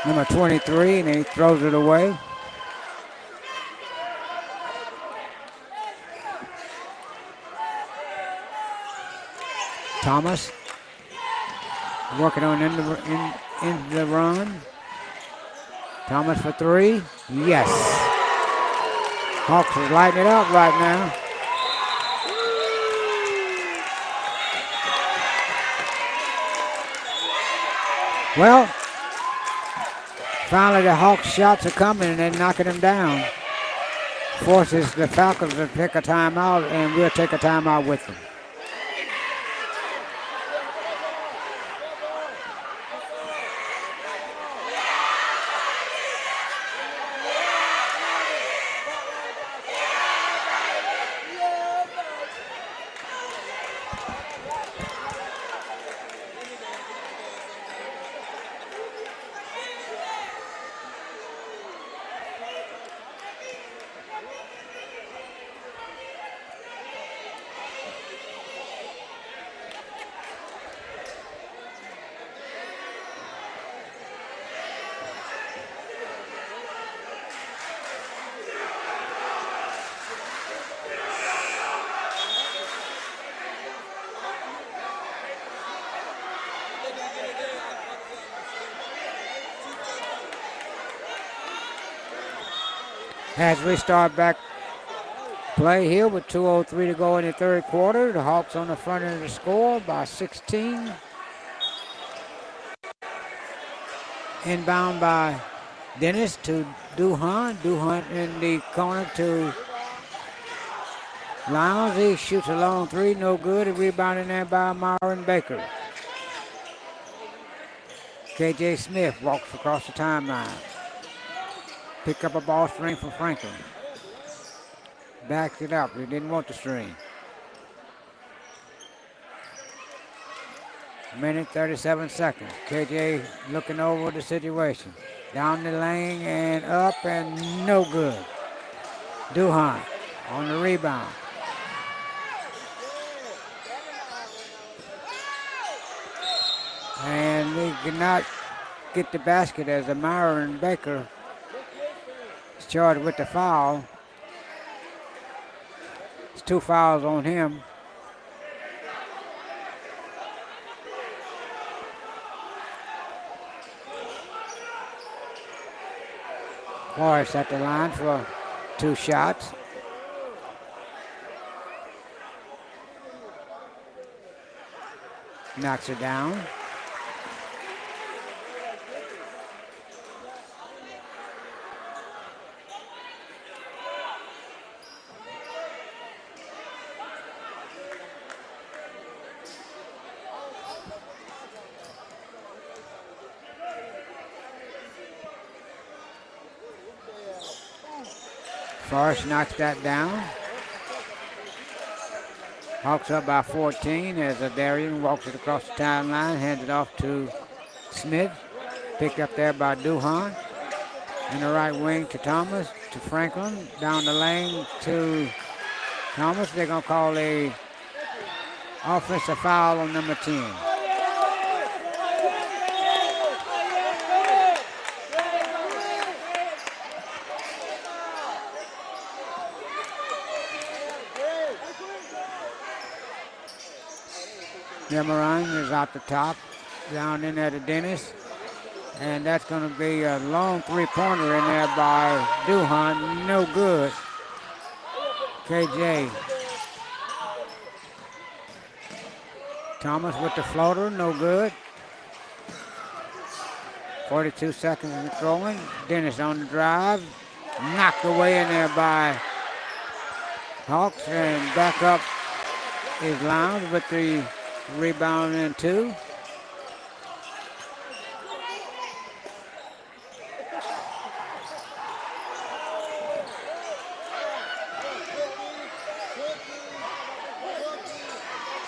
number 23, and then he throws it away. Thomas working on in the run. Thomas for 3. Yes. Hawks is lighting it up right now. Well, finally the Hawks shots are coming and they're knocking them down. Forces the Falcons to pick a timeout, and we'll take a timeout with them. As we start back play here with 2:03 to go in the third quarter, the Hawks on the front end of the score by 16. Inbound by Dennis to Duhan. Duhan in the corner to Lyons. He shoots a long 3, no good. A rebound in there by Myron Baker. KJ Smith walks across the timeline. Pick up a ball screen for Franklin. Backed it up. He didn't want the screen. Minute 37 seconds. KJ looking over the situation. Down the lane and up and no good. Duhan on the rebound. And he could not get the basket as a Myron Baker is charged with the foul. It's 2 fouls on him. Forrest at the line for 2 shots. Knocks it down. Forrest knocks that down. Hawks up by 14 as Darian walks it across the timeline, hands it off to Smith. Picked up there by Duhan. In the right wing to Thomas, to Franklin. Down the lane to Thomas. They're going to call a offensive foul on number 10. Demarang is out the top, down in there to Dennis. And that's going to be a long three-pointer in there by Duhan. No good. KJ. Thomas with the floater. No good. 42 seconds in throwing. Dennis on the drive. Knocked away in there by Hawks. And back up is Lowndes with the rebound in two.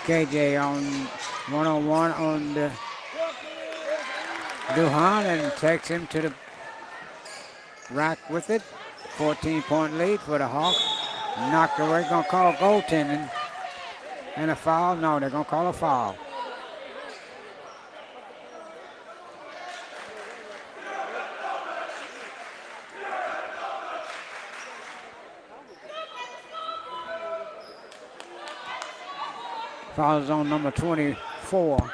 KJ on one-on-one on the Duhan and takes him to the rack with it. 14-point lead for the Hawks. Knocked away. Going to call goaltending and a foul. No, they're going to call a foul. Foul is on number 24.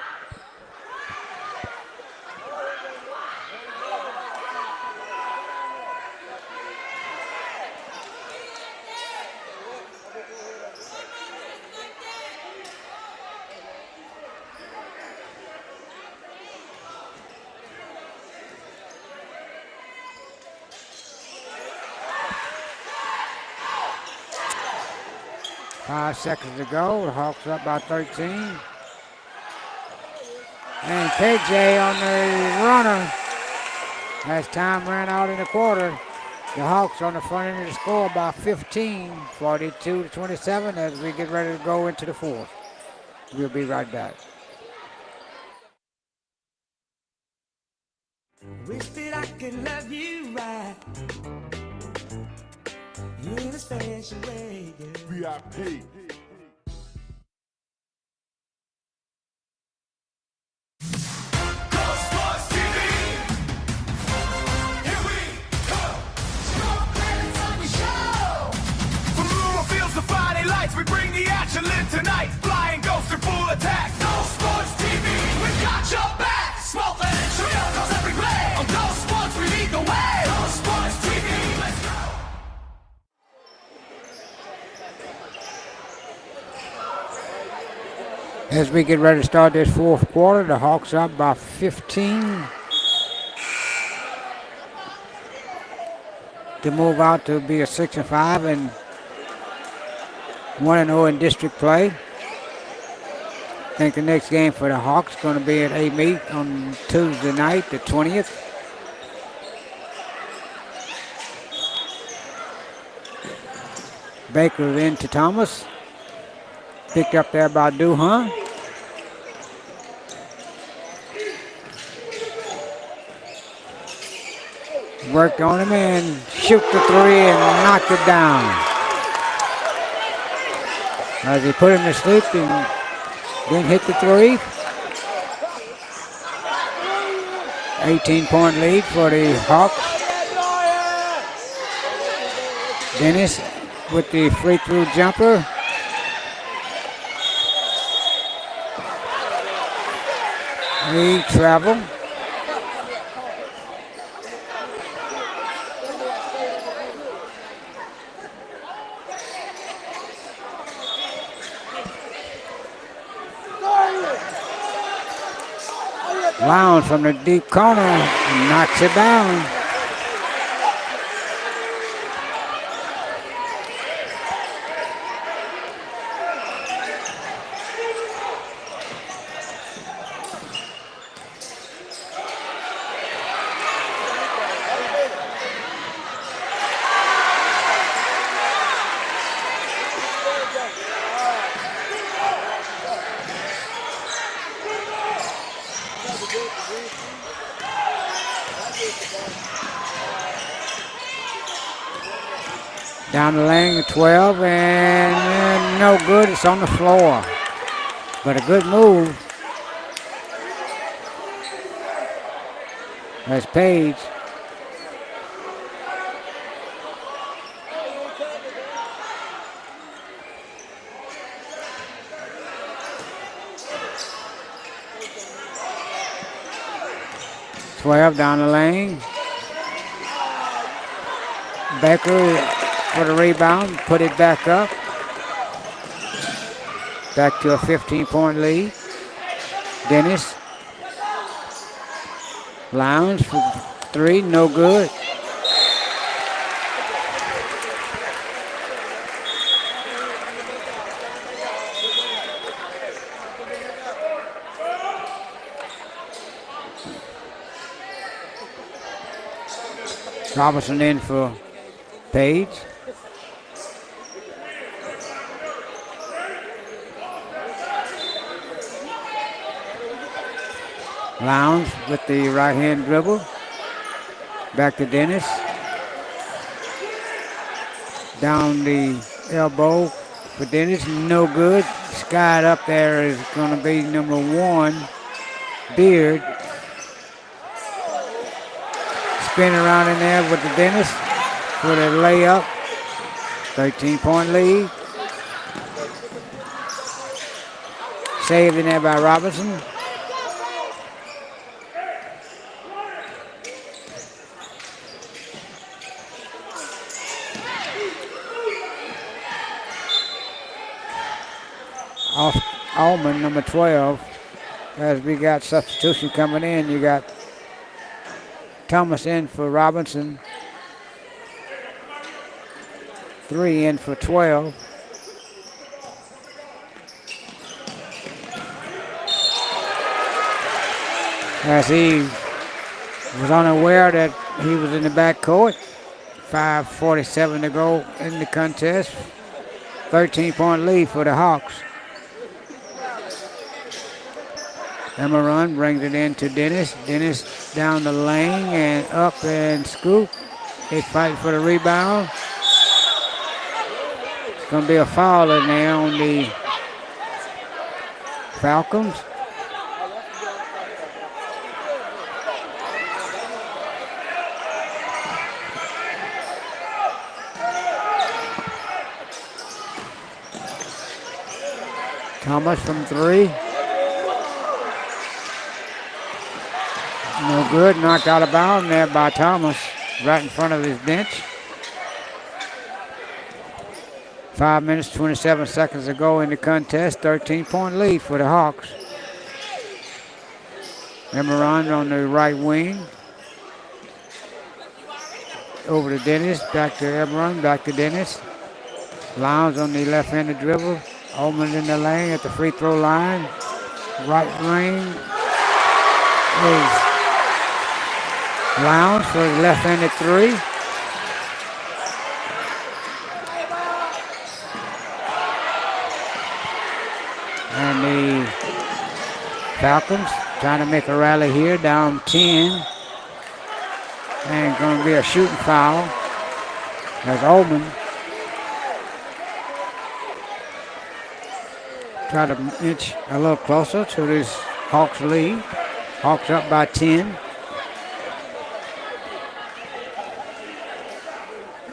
Five seconds to go. The Hawks up by 13. And KJ on the runner. As time ran out in the quarter, the Hawks on the front end of the score by 15, 42-27 as we get ready to go into the fourth. We'll be right back. Wish that I could love you right in a special way, girl. VIP. We bring the action, live tonight. Flying ghosts in full attack. No Sports TV, we got your back. Smoke and trio goes every play. On Go Sports, we lead the way. Go Sports TV, let's go. As we get ready to start this fourth quarter, the Hawks up by 15. To move out to be a 6-5 and 1-0 in district play. I think the next game for the Hawks is going to be at A-Meet on Tuesday night, the 20th. Baker into Thomas. Picked up there by Duhan. Worked on him and shoot the three and knocked it down. As he put him to sleep and then hit the three. 18-point lead for the Hawks. Dennis with the free throw jumper. He traveled. Lowndes from the deep corner and knocks it down. Down the lane, 12, and no good. It's on the floor. But a good move. That's Page. 12 down the lane. Baker for the rebound, put it back up. Back to a 15-point lead. Dennis. Lounge for 3, no good. Robinson in for Page. Lounge with the right hand dribble. Back to Dennis. Down the elbow for Dennis, no good. Skied up there is going to be number 1, Beard. Spin around in there with the Dennis for the layup. 13-point lead. Saved in there by Robinson. Off Allman, number 12. As we got substitution coming in, you got Thomas in for Robinson. 3 in for 12. As he was unaware that he was in the back court. 5:47 to go in the contest. 13-point lead for the Hawks. Emeron brings it in to Dennis. Dennis down the lane and up and scoop. They fight for the rebound. It's going to be a foul in there on the Falcons. Thomas from 3. No good, knocked out of bounds there by Thomas, right in front of his bench. 5 minutes, 27 seconds to go in the contest. 13-point lead for the Hawks. Emeron on the right wing. Over to Dennis, back to Emeron, back to Dennis. Lounge on the left-handed dribble. Ullman in the lane at the free throw line. Right wing is Lounge for the left-handed 3. And the Falcons trying to make a rally here, down 10. And going to be a shooting foul as Ullman try to inch a little closer to this Hawks lead. Hawks up by 10.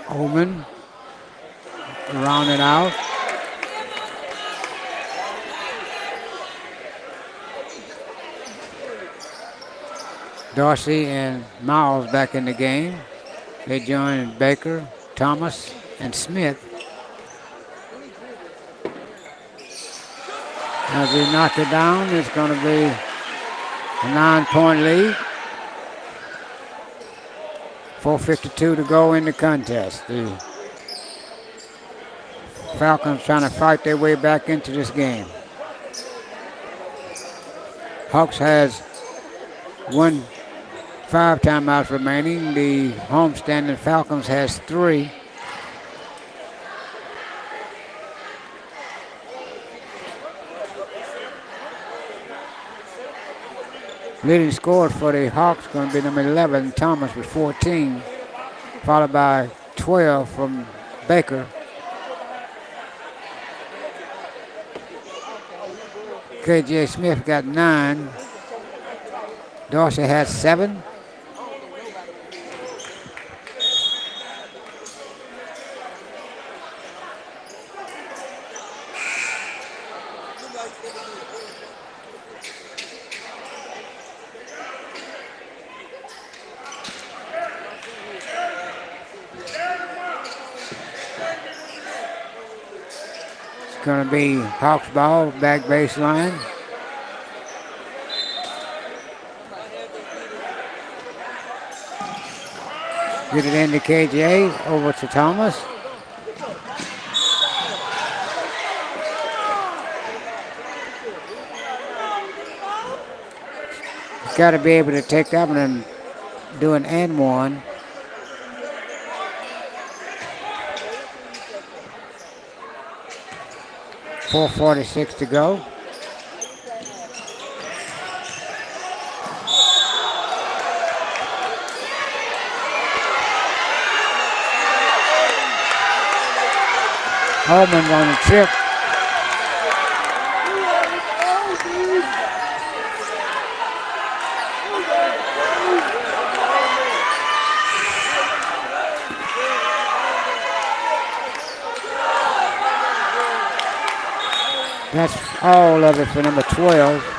Ullman rounded out. Dorsey and Miles back in the game. They join Baker, Thomas, and Smith. As we knock it down, it's going to be a 9-point lead. 4:52 to go in the contest. The Falcons trying to fight their way back into this game. Hawks has 5 timeouts remaining. The homestanding Falcons has 3. Leading scorer for the Hawks going to be number 11, Thomas, with 14, followed by 12 from Baker. KJ Smith got 9. Dorsey has 7. Gonna be Hawks ball, back baseline. Get it into KJ, over to Thomas. Got to be able to take that one and do an and one. .446 to go. Holman on the trip. That's all of it for number 12.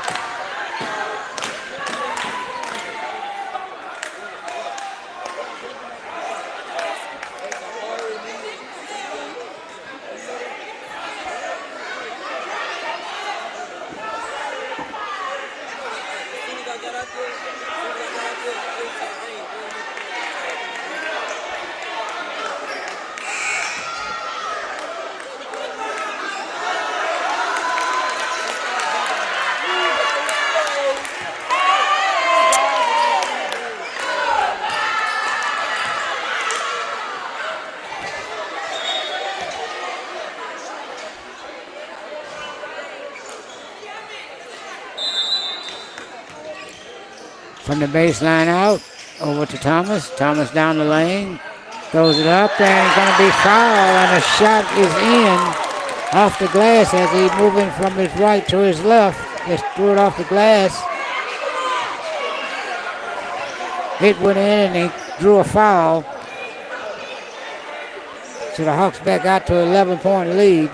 From the baseline out, over to Thomas. Thomas down the lane, throws it up, and it's going to be foul, and a shot is in off the glass as he's moving from his right to his left. Just threw it off the glass. It went in, and he drew a foul. So the Hawks back out to an 11-point lead.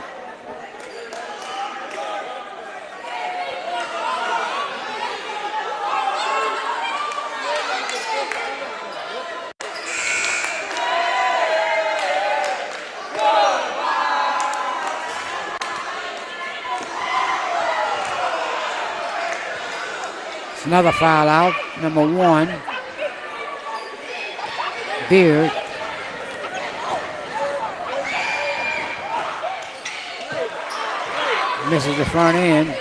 Another foul out, number 1. Beard. Misses the front end.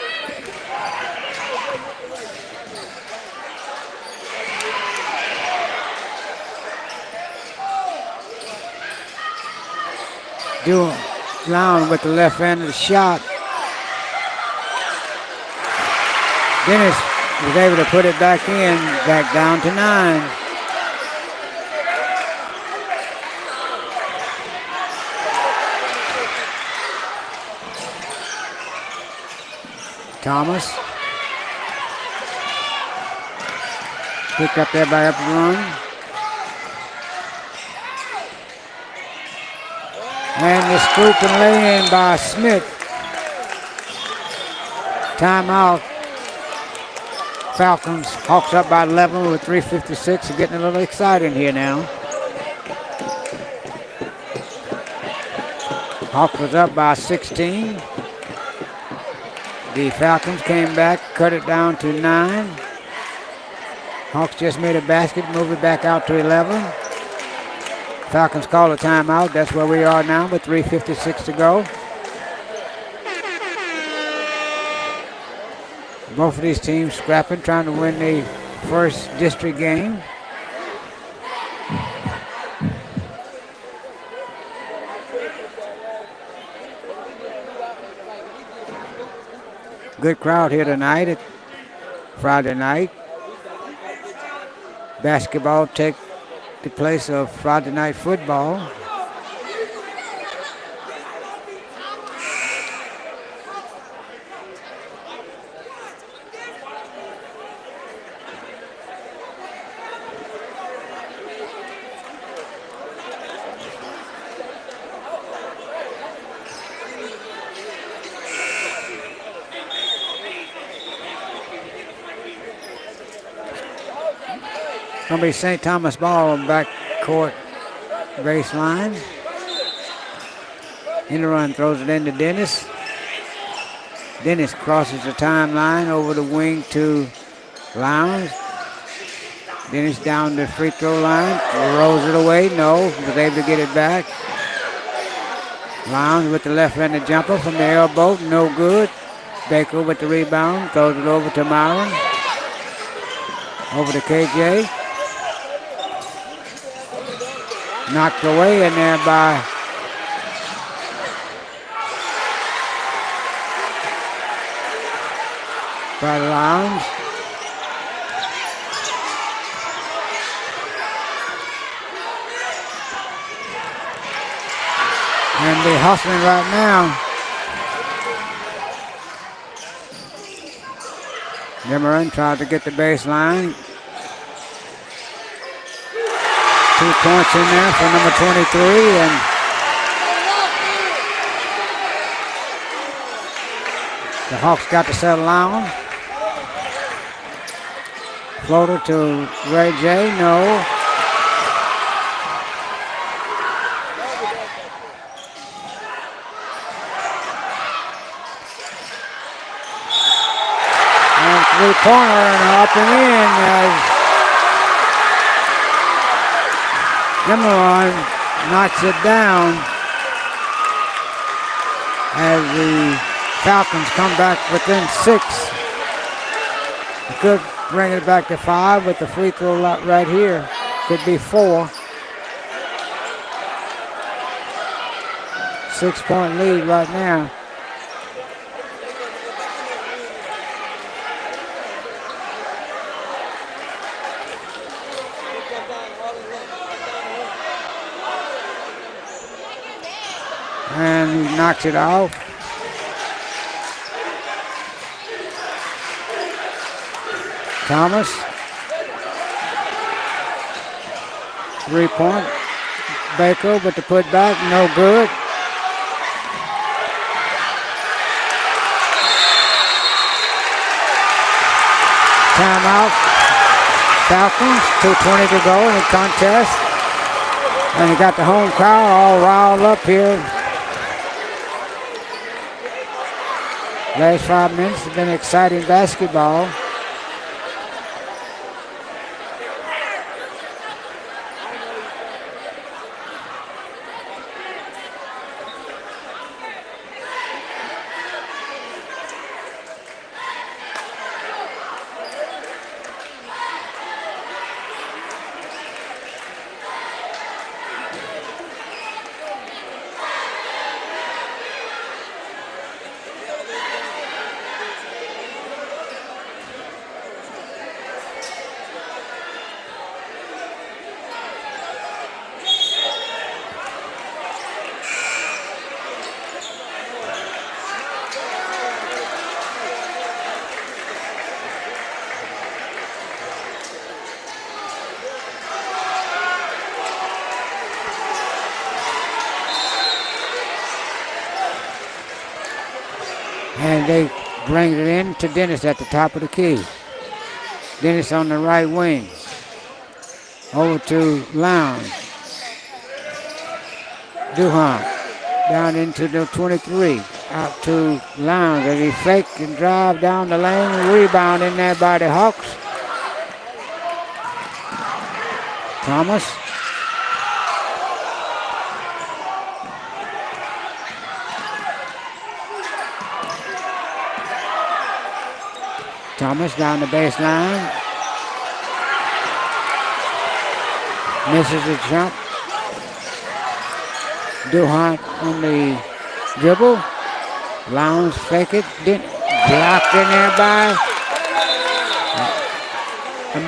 Down with the left hand of the shot. Dennis was able to put it back in, back down to 9. Thomas. Picked up there by Upton. And the scoop and lay in by Smith. Timeout. Falcons, Hawks up by 11 with 3:56. Getting a little exciting here now. Hawks was up by 16. The Falcons came back, cut it down to 9. Hawks just made a basket, move it back out to 11. Falcons call a timeout. That's where we are now with 3:56 to go. Both of these teams scrapping, trying to win the first district game. Good crowd here tonight at Friday night. Basketball take the place of Friday night football. Gonna be St. Thomas ball on back court baseline. In the run, throws it into Dennis. Dennis crosses the timeline over the wing to Lowndes. Dennis down the free throw line, rolls it away. No, was able to get it back. Lowndes with the left-handed jumper from the elbow, no good. Baker with the rebound, throws it over to Myron. Over to KJ. Knocked away in there by Lowndes. And they're hustling right now. Demeron tried to get the baseline. 2 points in there for number 23, and the Hawks got to settle down. Floater to Ray J, no. And three-pointer and up and in as Demeron knocks it down as the Falcons come back within 6. They could bring it back to 5 with the free throw right here. Could be 4. 6-point lead right now. And he knocks it off. Thomas. 3-point. Baker with the putback, no good. Timeout. Falcons, 2:20 to go in the contest. And you got the home crowd all riled up here. Last 5 minutes have been exciting basketball. And they bring it in to Dennis at the top of the key. Dennis on the right wing. Over to Lowndes. Duhon down into the 23. Out to Lowndes as he fake and drive down the lane. Rebound in there by the Hawks. Thomas. Thomas down the baseline. Misses the jump. Duhon on the dribble. Lowndes fake it. Blocked in there by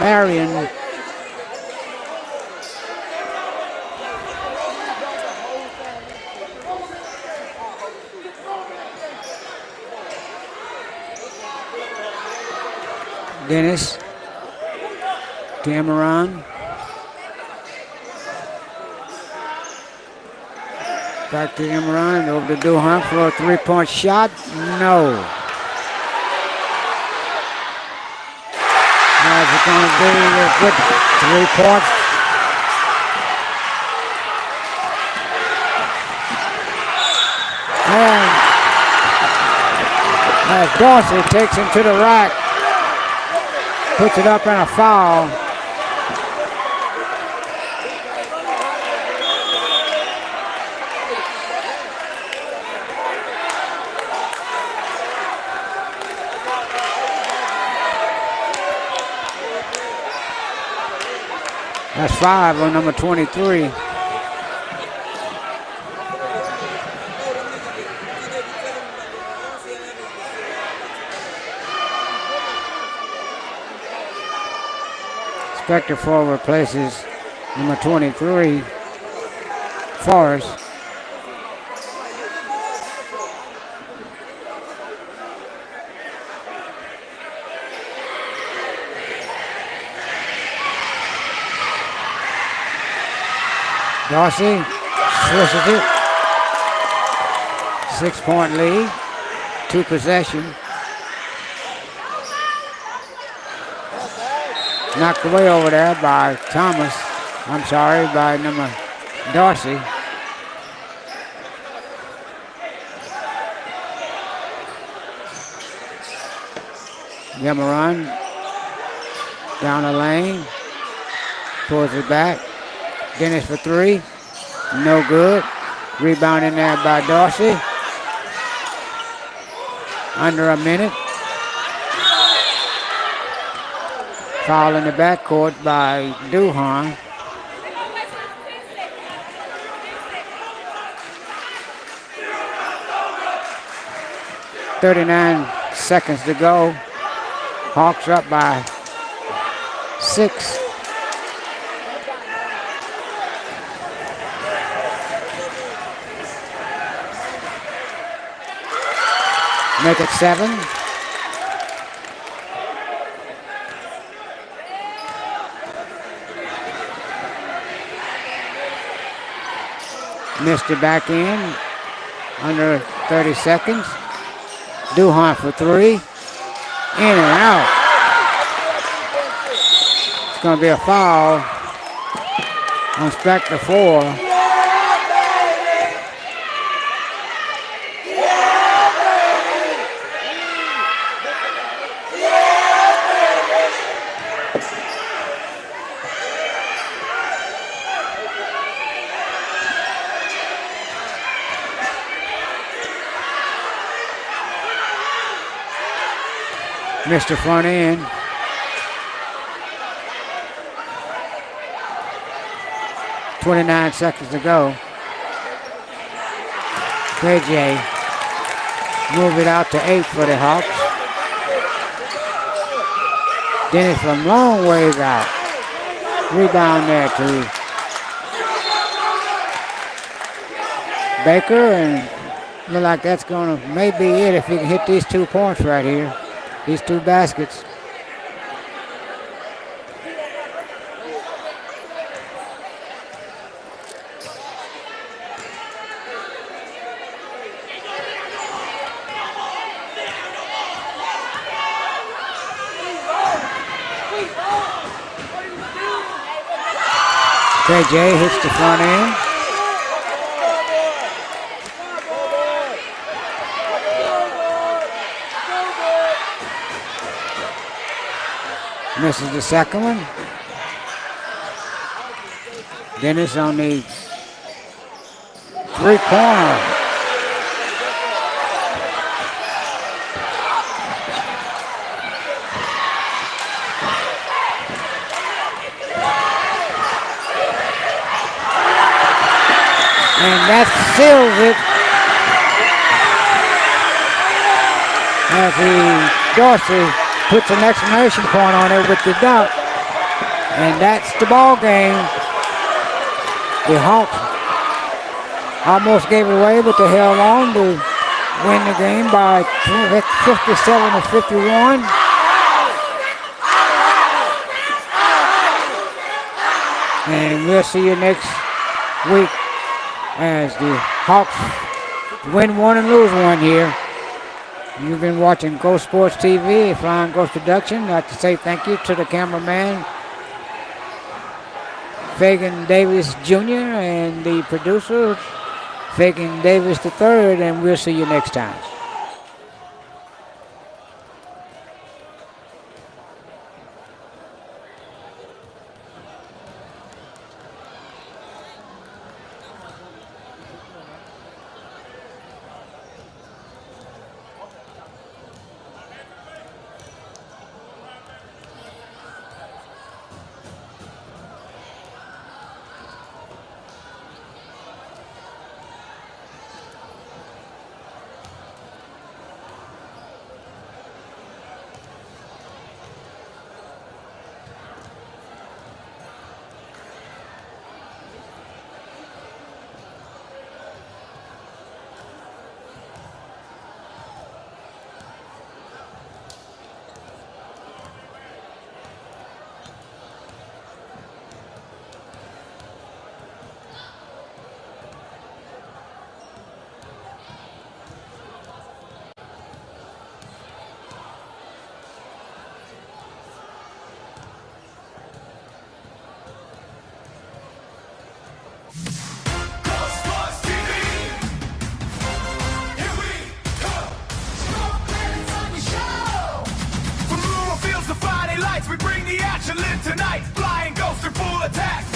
Marion. Dennis, Cameron, back to Cameron, over to Duhon for a 3-point shot. No. How's it going to be? A good 3 points. And As Dorsey takes him to the rack, puts it up in a foul. That's 5 on number 23. Spectre 4 replaces number 23, Forrest. Dorsey switches it. 6-point lead, 2 possession. Knocked away over there by Thomas. I'm sorry, by number Dorsey. Yamaran down the lane, pulls it back. Dennis for 3, no good. Rebound in there by Dorsey. Under a minute. Foul in the backcourt by Duhan. .39 seconds to go. Hawks up by 6. Make it 7. Missed it back in. Under 30 seconds. Duhan for 3. In and out. It's going to be a foul on Spectre 4. Missed the front end. .29 seconds to go. KJ move it out to 8 for the Hawks. Dennis from long ways out. Rebound there to Baker, and look like that's gonna maybe it if he can hit these 2 points right here. These 2 baskets. KJ hits the front end. Misses the second one. Dennis on the 3-pointer. And that seals it as Dorsey puts an exclamation point on it with the dunk. And that's the ball game. The Hawks almost gave it away, but they held on to win the game by 57-51. And we'll see you next week as the Hawks win 1 and lose 1 here. You've been watching Ghost Sports TV, Flying Ghost Production. I'd like to say thank you to the cameraman, Fagan Davis Jr., and the producer, Fagan Davis III, and we'll see you next time. we bring the action. Live tonight, flying ghosts are full attack.